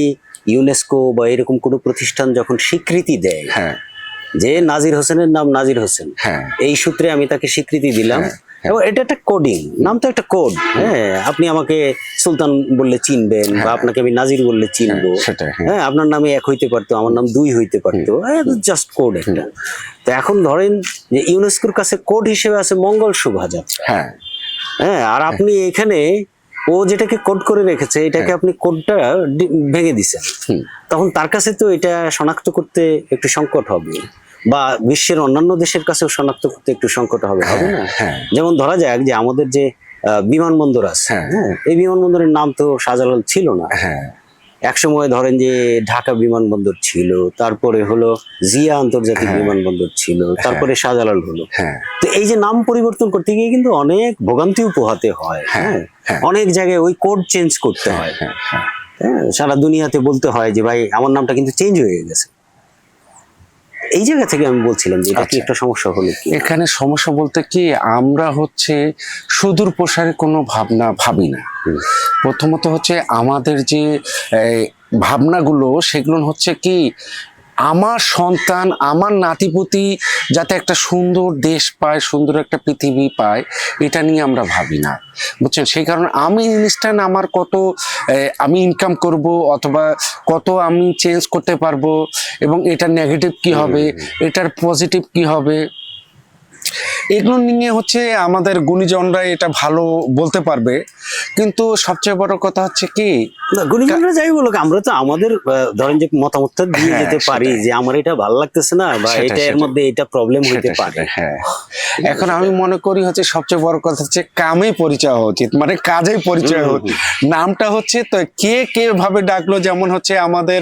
ইউনেস্কো বা এরকম কোনো প্রতিষ্ঠান যখন স্বীকৃতি দেয় যে নাজির হোসেনের নাম নাজির হোসেন, এই সূত্রে আমি তাকে স্বীকৃতি দিলাম, এবং এটা একটা কোডিং, নাম তো একটা কোড। হ্যাঁ, আপনি আমাকে সুলতান বললে চিনবেন বা আপনাকে আমি নাজির বললে চিনবো। হ্যাঁ, আপনার নামে 1 হইতে পারতো, আমার নাম 2 হইতে পারতো, জাস্ট কোড একটা। তো এখন ধরেন যে ইউনেস্কোর কাছে কোড হিসেবে আছে মঙ্গল শোভাযাত্রা। হ্যাঁ, আর আপনি এখানে ও যেটাকে কোড করে রেখেছে এটাকে আপনি কোডটা ভেঙে দিছেন, তখন তার কাছে তো এটা শনাক্ত করতে একটু সংকট হবে, বা বিশ্বের অন্যান্য দেশের কাছেও শনাক্ত করতে একটু সংকট হবে, হবে না? যেমন ধরা যাক যে আমাদের যে বিমানবন্দর আছে, এই বিমানবন্দরের নাম তো শাহজালাল ছিল না। একসময় ধরেন যে ঢাকা বিমানবন্দর ছিল, তারপরে হলো জিয়া আন্তর্জাতিক বিমানবন্দর ছিল, তারপরে শাহজালাল হলো। তো এই যে নাম পরিবর্তন করতে গিয়ে কিন্তু অনেক ভোগান্তিও পোহাতে হয়। অনেক জায়গায় ওই কোড চেঞ্জ করতে হয়। হ্যাঁ, সারা দুনিয়াতে বলতে হয় যে ভাই আমার নামটা কিন্তু চেঞ্জ হয়ে গেছে। এই জায়গা থেকে আমি বলছিলাম যে এটা কি একটা সমস্যা হলো কি? এখানে সমস্যা বলতে কি, আমরা হচ্ছে সুদূর প্রসারে কোনো ভাবনা ভাবি না। প্রথমত হচ্ছে আমাদের যে ভাবনাগুলো সেগুলো হচ্ছে কি, আমার সন্তান আমার নাতিপুতি যাতে একটা সুন্দর দেশ পায়, সুন্দর একটা পৃথিবী পায়, এটা নিয়ে আমরা ভাবি না, বুঝছেন? সেই কারণে আমি ইনস্ট্যান্ট আমার কত আমি ইনকাম করব অথবা কত আমি চেঞ্জ করতে পারবো, এবং এটা নেগেটিভ কি হবে, এটার পজিটিভ কি হবে, এগুলো নিয়ে হচ্ছে আমাদের গুণীজনরা এটা ভালো বলতে পারবে। কিন্তু সবচেয়ে বড় কথা হচ্ছে কি, গুণীজনরা যাই বলুক, আমরা তো আমাদের ধরেন যে মতামতটা দিয়ে যেতে পারি যে আমার এটা ভালো লাগতেছে না, বা এটা এর মধ্যে এটা প্রবলেম হইতে পারে। হ্যাঁ, এখন আমি মনে করি হচ্ছে সবচেয়ে বড় কথা হচ্ছে কামেই পরিচয় হওয়া উচিত, মানে কাজেই পরিচয় হওয়া। নামটা হচ্ছে তো কে কে ভাবে ডাকলো, যেমন হচ্ছে আমাদের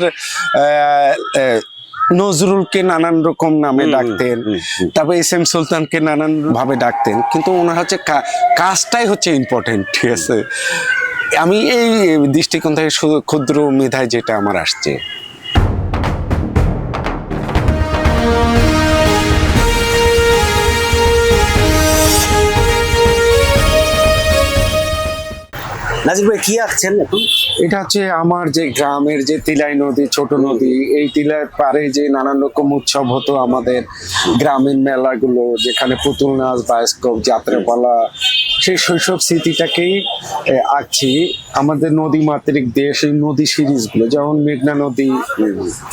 নজরুলকে নানান রকম নামে ডাকতেন, তারপর SM সুলতানকে নানান ভাবে ডাকতেন, কিন্তু ওনার হচ্ছে কাজটাই হচ্ছে ইম্পর্টেন্ট, ঠিক আছে? আমি এই দৃষ্টিকোণ থেকে শুধু ক্ষুদ্র মেধায় যেটা আমার আসছে। নাজির ভাই কি আঁকছেন এখন? এটা হচ্ছে আমার যে গ্রামের যে তিলাই নদী, ছোট নদী, এই তিলার পারে যে নানান রকম উৎসব হতো আমাদের গ্রামীণ মেলাগুলো, যেখানে পুতুল নাচ, বায়োস্কোপ, যাত্রাপালা, সেই শৈশব স্মৃতিটাকেই আঁকছি। আমাদের নদী মাতৃক দেশ, এই নদী সিরিজগুলো, যেমন মেঘনা নদী,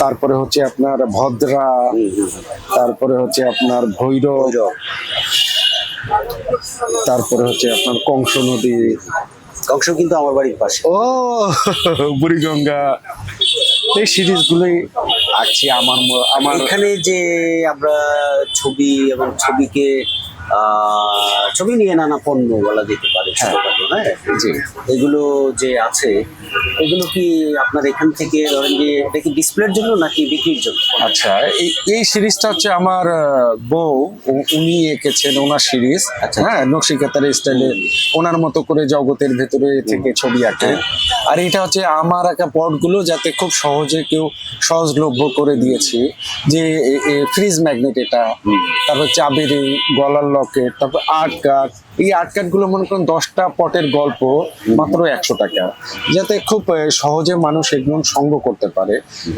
তারপরে হচ্ছে আপনার ভদ্রা, তারপরে হচ্ছে আপনার ভৈরব, তারপরে হচ্ছে আপনার কংস নদী। কংস কিন্তু আমার বাড়ির পাশে। ও, বুড়িগঙ্গা, এই সিরিজগুলোই আঁকছি। আমার এখানে যে আমরা ছবি এবং ছবিকে ছবি নিয়ে নানা পণ্য বলা যেতে পারে, ছোটখাটো, হ্যাঁ, এগুলো যে আছে, এগুলো কি আপনার এখান থেকে ধরেন যে এটা কি ডিসপ্লের জন্য নাকি বিক্রির জন্য? আচ্ছা, এই সিরিজটা হচ্ছে আমার বউ, উনি এঁকেছেন ওনার সিরিজ। হ্যাঁ, নকশিকাতার স্টাইলে ওনার মতো করে জগতের ভেতরে থেকে ছবি আঁকে। আর এটা হচ্ছে আমার আঁকা পটগুলো যাতে খুব সহজে কেউ সহজলভ্য করে দিয়েছি, যে ফ্রিজ ম্যাগনেট এটা, তারপর চাবির গলার রকেট, তারপর আর্ট কার্ড। এই আর্ট কার্ড গুলো মনে করেন 10টা পটের গল্প মাত্র 100 টাকা, যাতে খুব সহজে মানুষ এগুলো সংগ্রহ করতে পারে।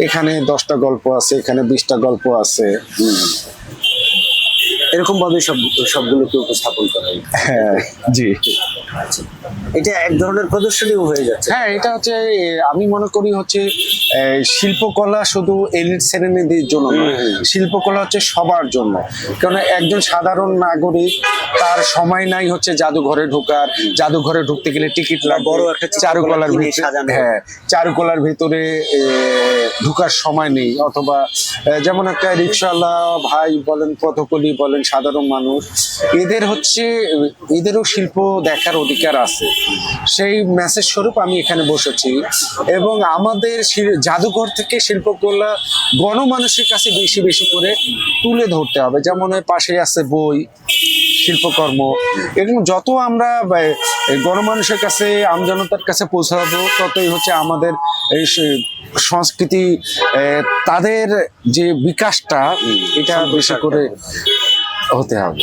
এখানে 10টা গল্প আছে, এখানে 20টা গল্প আছে। এরকম ভাবে সবগুলোকে উপস্থাপন করা হয়। হ্যাঁ, জি। আচ্ছা, এটা এক ধরনের প্রদর্শনীও হয়ে যাচ্ছে। হ্যাঁ, এটা হচ্ছে আমি মনে করি হচ্ছে শিল্পকলা শুধু এলিট শ্রেণীদের জন্য নয়, শিল্পকলা হচ্ছে সবার জন্য। কারণ একজন সাধারণ নাগরিক, তার সময় নাই হচ্ছে জাদুঘরে ঢোকার, জাদুঘরে ঢুকতে গেলে টিকিট লাগবে, বড় একটা চারুকলার কিনে ভিতরে, সাজানো। হ্যাঁ, চারুকলার ভিতরে ঢুকার সময় নেই। অথবা যেমন একটা রিক্সাওয়ালা ভাই বলেন, পথকলি বলেন, সাধারণ মানুষ, এদেরও শিল্প দেখার অধিকার আছে। সেই মেসেজ স্বরূপ আমি এখানে বসেছি, এবং আমাদের জাদুঘর থেকে শিল্পকলা গণমানুষের কাছে বেশি বেশি করে তুলে ধরতে হবে। যেমন ওই পাশে আছে বই, শিল্পকর্ম, এবং যত আমরা গণমানুষের কাছে, আমজনতার কাছে পৌঁছাবো, ততই হচ্ছে আমাদের এই সংস্কৃতি, তাদের যে বিকাশটা, এটা বেশি করে হতে হবে।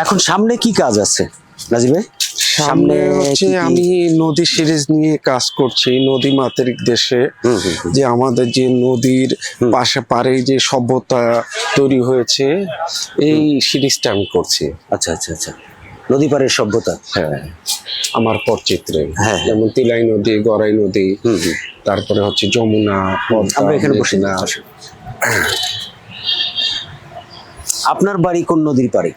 এখন সামনে কি কাজ আছে নাজির ভাই? সামনে হচ্ছে কি কি? আমি নদী সিরিজ নিয়ে কাজ করছি, নদী মাতৃক দেশে। যে আমাদের যে নদীর পাশে পারে যে সভ্যতা তৈরি হয়েছে, এই সিরিজটা আমি করছি। আচ্ছা আচ্ছা আচ্ছা, নদী পাড়ের সভ্যতা। হ্যাঁ, আমার পটচিত্রে হ্যাঁ। যেমন তিলাই নদী, গড়াই নদী, তারপরে হচ্ছে যমুনা, পদ্মা, আমরা এখানে বসে মেঘনা। আপনার বাড়ি কোন নদীর পাড়ে?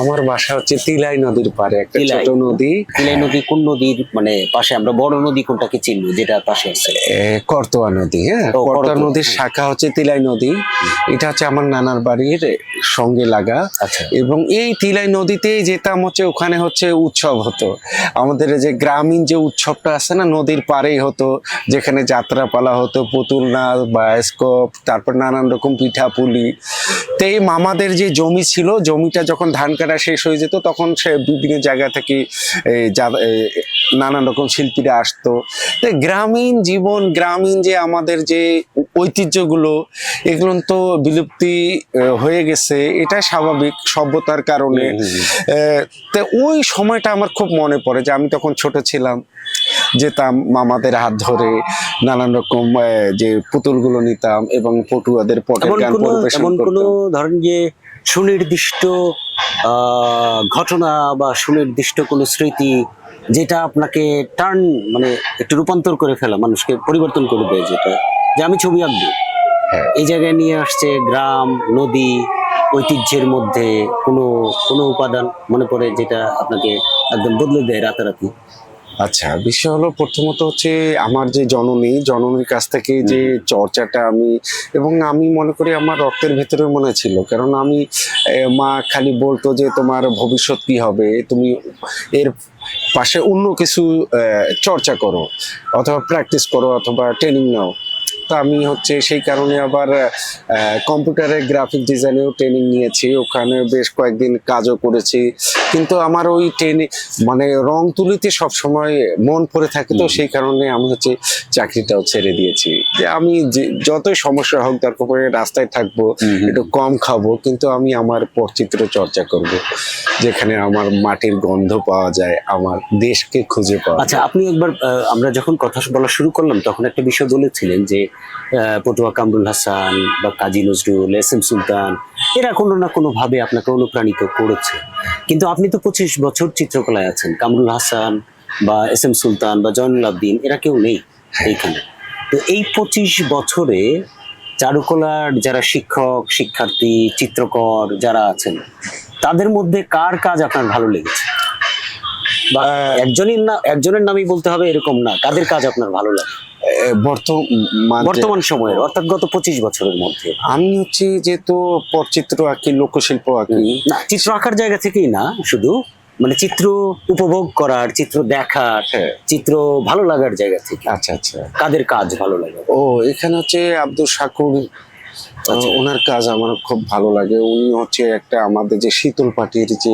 আমার বাসা হচ্ছে তিলাই নদীর পারে, একটা তিলাই। ছোট নদী। তিলাই নদী কোন নদীর মানে পাশে? আমরা বড় নদী কোনটাকে চিনবো যেটা পাশে আছে? করতোয়া নদী। হ্যাঁ, ও, করতোয়া করতোয়া। নদীর শাখা হচ্ছে তিলাই নদী। এটা হচ্ছে আমার নানার বাড়ির সঙ্গে লাগা। আচ্ছা। এবং এই তিলাই নদীতেই যেতাম, হচ্ছে ওখানে হচ্ছে উৎসব হতো। আমাদের যে গ্রামীণ যে উৎসবটা আছে না, নদীর পাড়েই হতো, যেখানে যাত্রাপালা হতো, পুতুল নাচ, বায়োস্কোপ, তারপর নানান রকম পিঠাপুলি। তো এই মামাদের যে জমি ছিল, জমিটা যখন ধান কাটা শেষ হয়ে যেত, তখন সে বিভিন্ন জায়গা থেকে নানান রকম শিল্পীরা আসতো। তো গ্রামীণ জীবন, গ্রামীণ যে আমাদের যে ঐতিহ্যগুলো, এগুলো তো বিলুপ্তি হয়ে গেছে, এটা স্বাভাবিক সভ্যতার কারণে। তো ওই সময়টা আমার খুব মনে পড়ে, যে আমি তখন ছোট ছিলাম, যেতাম মামাদের হাত ধরে, নানান রকম যে পুতুলগুলো নিতাম, এবং পটুয়াদের পটের গান পরিবেশন এমন কোনো করতাম। ধরেন যে সুনির্দিষ্ট ঘটনা বা সুনির্দিষ্ট কোনো স্মৃতি যেটা আপনাকে টার্ন মানে একটু রূপান্তর করে ফেলা, মানুষকে পরিবর্তন করে দেয়, যেটা যে আমি ছবি আঁকবো, হ্যাঁ। এই জায়গায় নিয়ে আসছে গ্রাম, নদী, ঐতিহ্যের মধ্যে কোনো কোনো উপাদান মনে পড়ে যেটা আপনাকে একদম বদলে দেয় রাতারাতি? আচ্ছা, বিষয় হলো প্রথমত হচ্ছে আমার যে জননীর কাছ থেকে যে চর্চাটা এবং আমি মনে করি আমার রক্তের ভেতরে মনে ছিল। কারণ আমি মা খালি বলতো যে তোমার ভবিষ্যৎ কি হবে, তুমি এর পাশে অন্য কিছু চর্চা করো, অথবা প্র্যাকটিস করো, অথবা ট্রেনিং নাও। তো আমি হচ্ছে সেই কারণে আবার কম্পিউটারের গ্রাফিক ডিজাইনেও ট্রেনিং নিয়েছি, ওখানে বেশ কয়েকদিন কাজও করেছি। কিন্তু আমার ওই ট্রেনিং মানে রং তুলিতে সবসময় মন পড়ে থাকে, তো সেই কারণে আমি হচ্ছে চাকরিটাও ছেড়ে দিয়েছি। যে আমি যতই সমস্যা হোক, তারপরে রাস্তায় থাকবো, একটু কম খাবো, কিন্তু আমি আমার পটচিত্র চর্চা করব, যেখানে আমার মাটির গন্ধ পাওয়া যায়, আমার দেশকে খুঁজে পাওয়া আচ্ছা, আপনি একবার আমরা যখন কথা বলা শুরু করলাম, তখন একটা বিষয় বলেছিলেন যে পটুয়া কামরুল হাসান বা কাজী নজরুল, এস এম সুলতান, এরা কোনো না কোনো ভাবে আপনাকে অনুপ্রাণিত করেছে। কিন্তু আপনি তো 25 বছর চিত্রকলায় আছেন, কামরুল হাসান বা এস এম সুলতান বা জয়নুল আবদিন এরা কেউ নেই এইখানে। তো এই 25 বছরে চারুকলার যারা শিক্ষক, শিক্ষার্থী, চিত্রকর যারা আছেন, তাদের মধ্যে কার কাজ আপনার ভালো লেগেছে? বা একজনের নামই বলতে হবে এরকম না, কাদের কাজ আপনার ভালো লাগে বর্তমান সময়ের, অর্থাৎ গত 25 বছরের মধ্যে? আমি হচ্ছে যেহেতু পটচিত্র আঁকি, লোকশিল্প আঁকি, না চিত্র আঁকার জায়গা থেকেই না, শুধু মানে চিত্র উপভোগ করার, চিত্র দেখার, চিত্র ভালো লাগার জায়গা থেকে আচ্ছা আচ্ছা, কাদের কাজ ভালো লাগে? ও এখানে হচ্ছে আব্দুল শাকুর ওনার কাজ আমার খুব ভালো লাগে। উনি হচ্ছে একটা আমাদের যে শীতল পাটির যে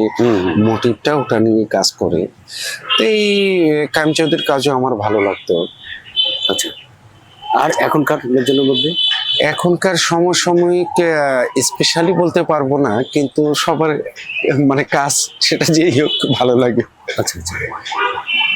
মোটিভটা ওটা নিয়ে কাজ করে। তো এই কাইম চৌধুরীর কাজও আমার ভালো লাগতো। আচ্ছা, আর এখনকার জন্য মধ্যে এখনকার সমসাময়িক স্পেশালি বলতে পারবো না, কিন্তু সবার মানে কাজ সেটা যেই হোক ভালো লাগে। আচ্ছা আচ্ছা,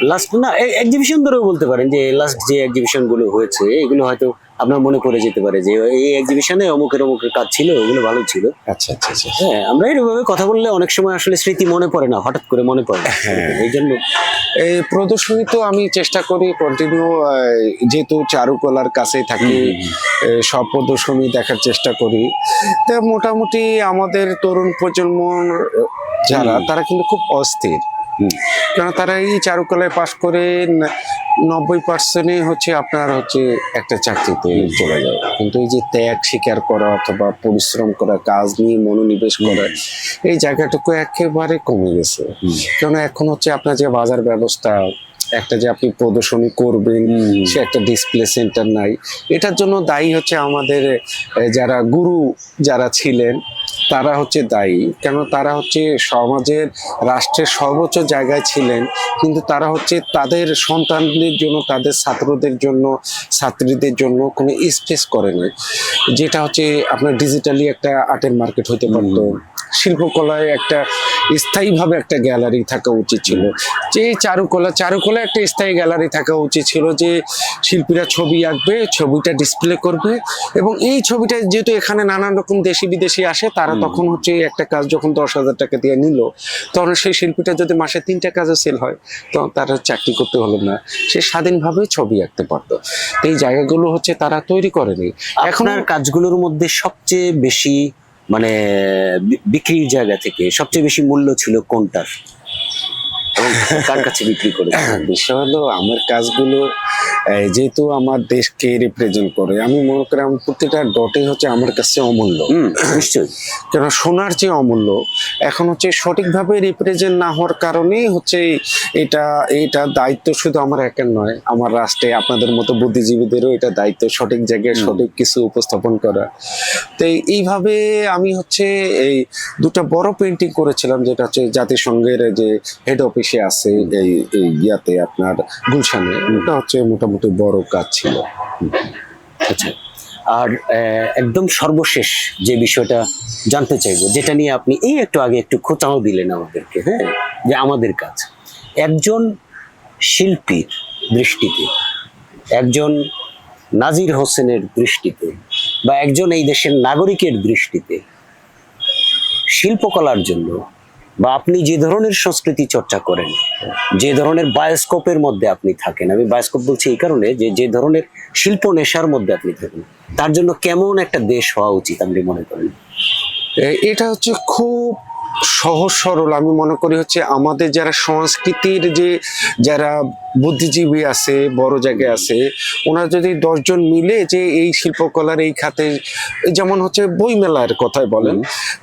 লাস্ট না এক্সিবিশন ধরেও বলতে পারেন যে লাস্ট যে এক্সিবিশন গুলো হয়েছে এগুলো হয়তো আপনার মনে পড়ে যেতে পারে যে এই এক্সিবিশনে অমুকের কাজ ছিল, ওগুলো ভালো ছিল। আচ্ছা আচ্ছা আচ্ছা। হ্যাঁ, আমরা এরভাবে কথা বললে অনেক সময় আসলে স্মৃতি মনে পড়ে না, হঠাৎ করে মনে পড়ে। হ্যাঁ, এই জন্য এই প্রদর্শনী তো আমি চেষ্টা করি কন্টিনিউ, যেহেতু চারুকলার কাছে থাকি, সব প্রদর্শনী দেখার চেষ্টা করি। তা মোটামুটি আমাদের তরুণ প্রজন্ম যারা তারা কিন্তু খুব অস্থির, কারণ তারা এই চারুকলায় পাশ করে 90% হচ্ছে আপনার হচ্ছে একটা চাকরিতে চলে যায়। কিন্তু এই যে ত্যাগ স্বীকার করা অথবা পরিশ্রম করা, কাজ নিয়ে মনোনিবেশ করা, এই জায়গাটুকু একেবারে কমে গেছে। কারণ এখন হচ্ছে আপনার যে বাজার ব্যবস্থা, একটা যে আপনি প্রদর্শনী করবেন সে একটা ডিসপ্লে সেন্টার নাই। এটার জন্য দায়ী হচ্ছে আমাদের যারা গুরু যারা ছিলেন তারা হচ্ছে দায়ী। কেন তারা হচ্ছে সমাজের রাষ্ট্রের সর্বোচ্চ জায়গায় ছিলেন, কিন্তু তারা হচ্ছে তাদের সন্তানদের জন্য, তাদের ছাত্রদের জন্য, ছাত্রীদের জন্য কোনো স্পেস করে নাই। যেটা হচ্ছে আপনার ডিজিটালি একটা আর্টের মার্কেট হতে পারতো, শিল্পকলায় একটা স্থায়ীভাবে একটা গ্যালারি থাকা উচিত ছিল। যে চারুকলা একটা স্থায়ী গ্যালারি থাকা উচিত ছিল, যে শিল্পীরা ছবি আঁকবে, ছবিটা ডিসপ্লে করবে, এবং এই ছবিটা যেহেতু এখানে নানান রকম দেশি বিদেশি আসে, তারা তখন হচ্ছে একটা কাজ যখন 10,000 টাকা দিয়ে নিল, তখন সেই শিল্পীটা যদি মাসে 3টা কাজও সেল হয়, তখন তারা চাকরি করতে হলো না, সে স্বাধীনভাবে ছবি আঁকতে পারতো। এই জায়গাগুলো হচ্ছে তারা তৈরি করেনি। এখন আর কাজগুলোর মধ্যে সবচেয়ে বেশি মানে বিক্রির জায়গা থেকে সবচেয়ে বেশি মূল্য ছিল কোনটার, এবং কার কাছে বিক্রি করে? বিষয় হলো আমার কাজগুলো যেহেতু আমার দেশকে রিপ্রেজেন্ট করে, আমি মনে করি আমার প্রতিটা ডটে হচ্ছে আমার কাছে অমূল্য। নিশ্চয়ই, কেন সোনার চেয়ে অমূল্য। এখন হচ্ছে সঠিকভাবে রিপ্রেজেন্ট না হওয়ার কারণেই হচ্ছে এটা দায়িত্ব শুধু আমার একার নয়, আমার রাষ্ট্রে আপনাদের মতো বুদ্ধিজীবীদেরও এটা দায়িত্ব সঠিক জায়গায় সঠিক কিছু উপস্থাপন করা। তো এইভাবে আমি হচ্ছে এই 2টা বড় পেন্টিং করেছিলাম, যেটা হচ্ছে জাতিসংঘের যে হেড অফিসে আছে এই ইয়াতে আপনার গুলশানে। ওটা হচ্ছে মোটামুটি বড় কাজ ছিল। আচ্ছা, আর একদম সর্বশেষ যে বিষয়টা জানতে চাইবো, যেটা নিয়ে আপনি এই একটু আগে একটু খোঁচাও দিলেন আমাদেরকে, হ্যাঁ, যে আমাদের কাজ একজন শিল্পীর দৃষ্টিতে, একজন নাজির হোসেনের দৃষ্টিতে, বা একজন এই দেশের নাগরিকের দৃষ্টিতে শিল্পকলার জন্য, বা আপনি যে ধরনের সংস্কৃতি চর্চা করেন, যে ধরনের বায়োস্কোপের মধ্যে আপনি থাকেন, আমি বায়োস্কোপ বলছি এই কারণে যে ধরনের শিল্প নেশার মধ্যে আপনি থাকেন, তার জন্য কেমন একটা দেশ হওয়া উচিত আপনি মনে করেন? এটা হচ্ছে খুব সহজ সরল। আমি মনে করি হচ্ছে আমাদের যারা সংস্কৃতির যারা বুদ্ধিজীবী আছে, বড় জায়গায় আছে, ওনারা যদি 10 জন মিলে যে এই শিল্পকলার এই খাতে, যেমন হচ্ছে বইমেলার কথাই বলেন,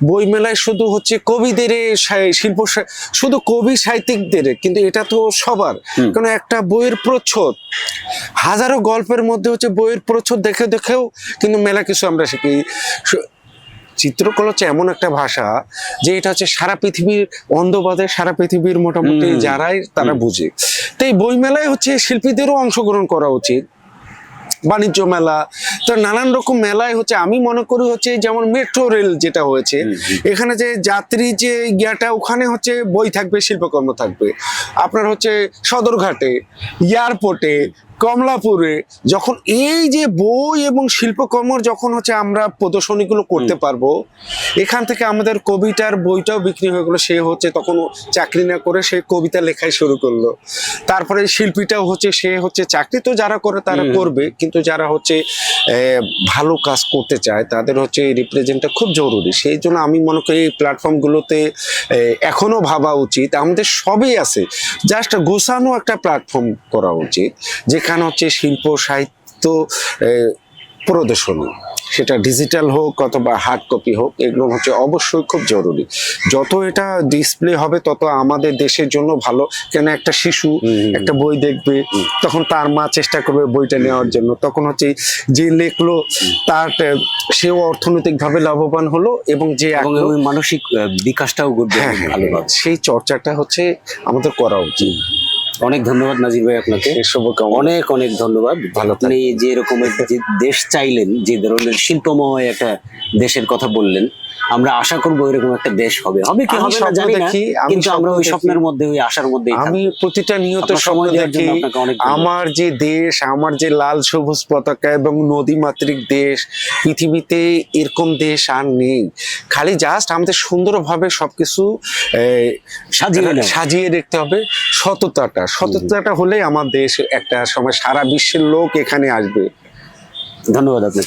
বইমেলায় শুধু হচ্ছে কবিদের শিল্প, শুধু কবি সাহিত্যিকদের, কিন্তু এটা তো সবার। কারণ একটা বইয়ের প্রচ্ছদ, হাজারো গল্পের মধ্যে হচ্ছে বইয়ের প্রচ্ছদ দেখেও কিন্তু মেলা কিছু আমরা শিখি। চিত্রকলা হচ্ছে এমন একটা ভাষা যে এটা হচ্ছে সারা পৃথিবীর অন্ধবাদে, সারা পৃথিবীর মোটামুটি যারাই তারা বুঝে। তো এই বই মেলায় হচ্ছে শিল্পীদেরও অংশগ্রহণ করা উচিত। বাণিজ্য মেলা, তো নানান রকম মেলায় হচ্ছে আমি মনে করি হচ্ছে যেমন মেট্রো রেল যেটা হয়েছে, এখানে যে যাত্রী যে ইয়াটা, ওখানে হচ্ছে বই থাকবে, শিল্পকর্ম থাকবে। আপনার হচ্ছে সদরঘাটে, এয়ারপোর্টে, কমলাপুরে যখন এই যে বই এবং শিল্পকর্মর যখন হচ্ছে আমরা প্রদর্শনীগুলো করতে পারবো, এখান থেকে আমাদের কবিতার বইটাও বিক্রি হয়ে গেলো। সে হচ্ছে তখন চাকরি না করে সে কবিতা লেখাই শুরু করলো। তারপরে শিল্পীটাও হচ্ছে সে হচ্ছে চাকরি তো যারা করে তারা করবে, কিন্তু যারা হচ্ছে ভালো কাজ করতে চায় তাদের হচ্ছে রিপ্রেজেন্টটা খুব জরুরি। সেই জন্য আমি মনে করি এই প্ল্যাটফর্মগুলোতে এখনো ভাবা উচিত। আমাদের সবই আছে, জাস্ট গোছানো একটা প্ল্যাটফর্ম করা উচিত, যেখানে হচ্ছে শিল্প সাহিত্য প্রদর্শনী সেটা ডিজিটাল হোক অথবা হার্ড কপি হোক, এগুলো হচ্ছে অবশ্যই খুব জরুরি। যত এটা ডিসপ্লে হবে তত আমাদের দেশের জন্য ভালো। কেন একটা শিশু একটা বই দেখবে, তখন তার মা চেষ্টা করবে বইটা নেওয়ার জন্য, তখন হচ্ছে যে লেখলো তার সেও অর্থনৈতিকভাবে লাভবান হলো এবং যে এবং আঁকলো, ওই মানসিক বিকাশটাও ঘটবে হ্যাঁ হ্যাঁ, ভালোভাবে। সেই চর্চাটা হচ্ছে আমাদের করা উচিত। অনেক ধন্যবাদ নাজির ভাই আপনাকে, এই শুভকামনা। অনেক অনেক ধন্যবাদ। ভালো আপনি যে রকমের যে দেশ চাইলেন, যে ধরনের শিল্পময় একটা দেশের কথা বললেন, আমরা আশা করবো এরকম একটা দেশ হবে। হবে কি আমি হবে না স্বপ্ন জানি না, দেখি, আমি কিন্তু আমরা স্বপ্ন ওই দেখি। স্বপ্নের মধ্যে, ওই আশার মধ্যেই আমি প্রতিটা নিয়ত আপনার স্বপ্ন সময় দেওয়ার দেখি জন্য আপনাকে অনেক ধন্যবাদ। আমার যে দেশ, আমার যে লাল সবুজ পতাকা এবং নদীমাতৃক দেশ, পৃথিবীতে এরকম দেশ আর নেই। খালি জাস্ট আমাদের সুন্দরভাবে সবকিছু সাজিয়ে দেখতে হবে। সততাটা হলেই আমার দেশ একটা সময় সারা বিশ্বের লোক এখানে আসবে। ধন্যবাদ আপনাকে।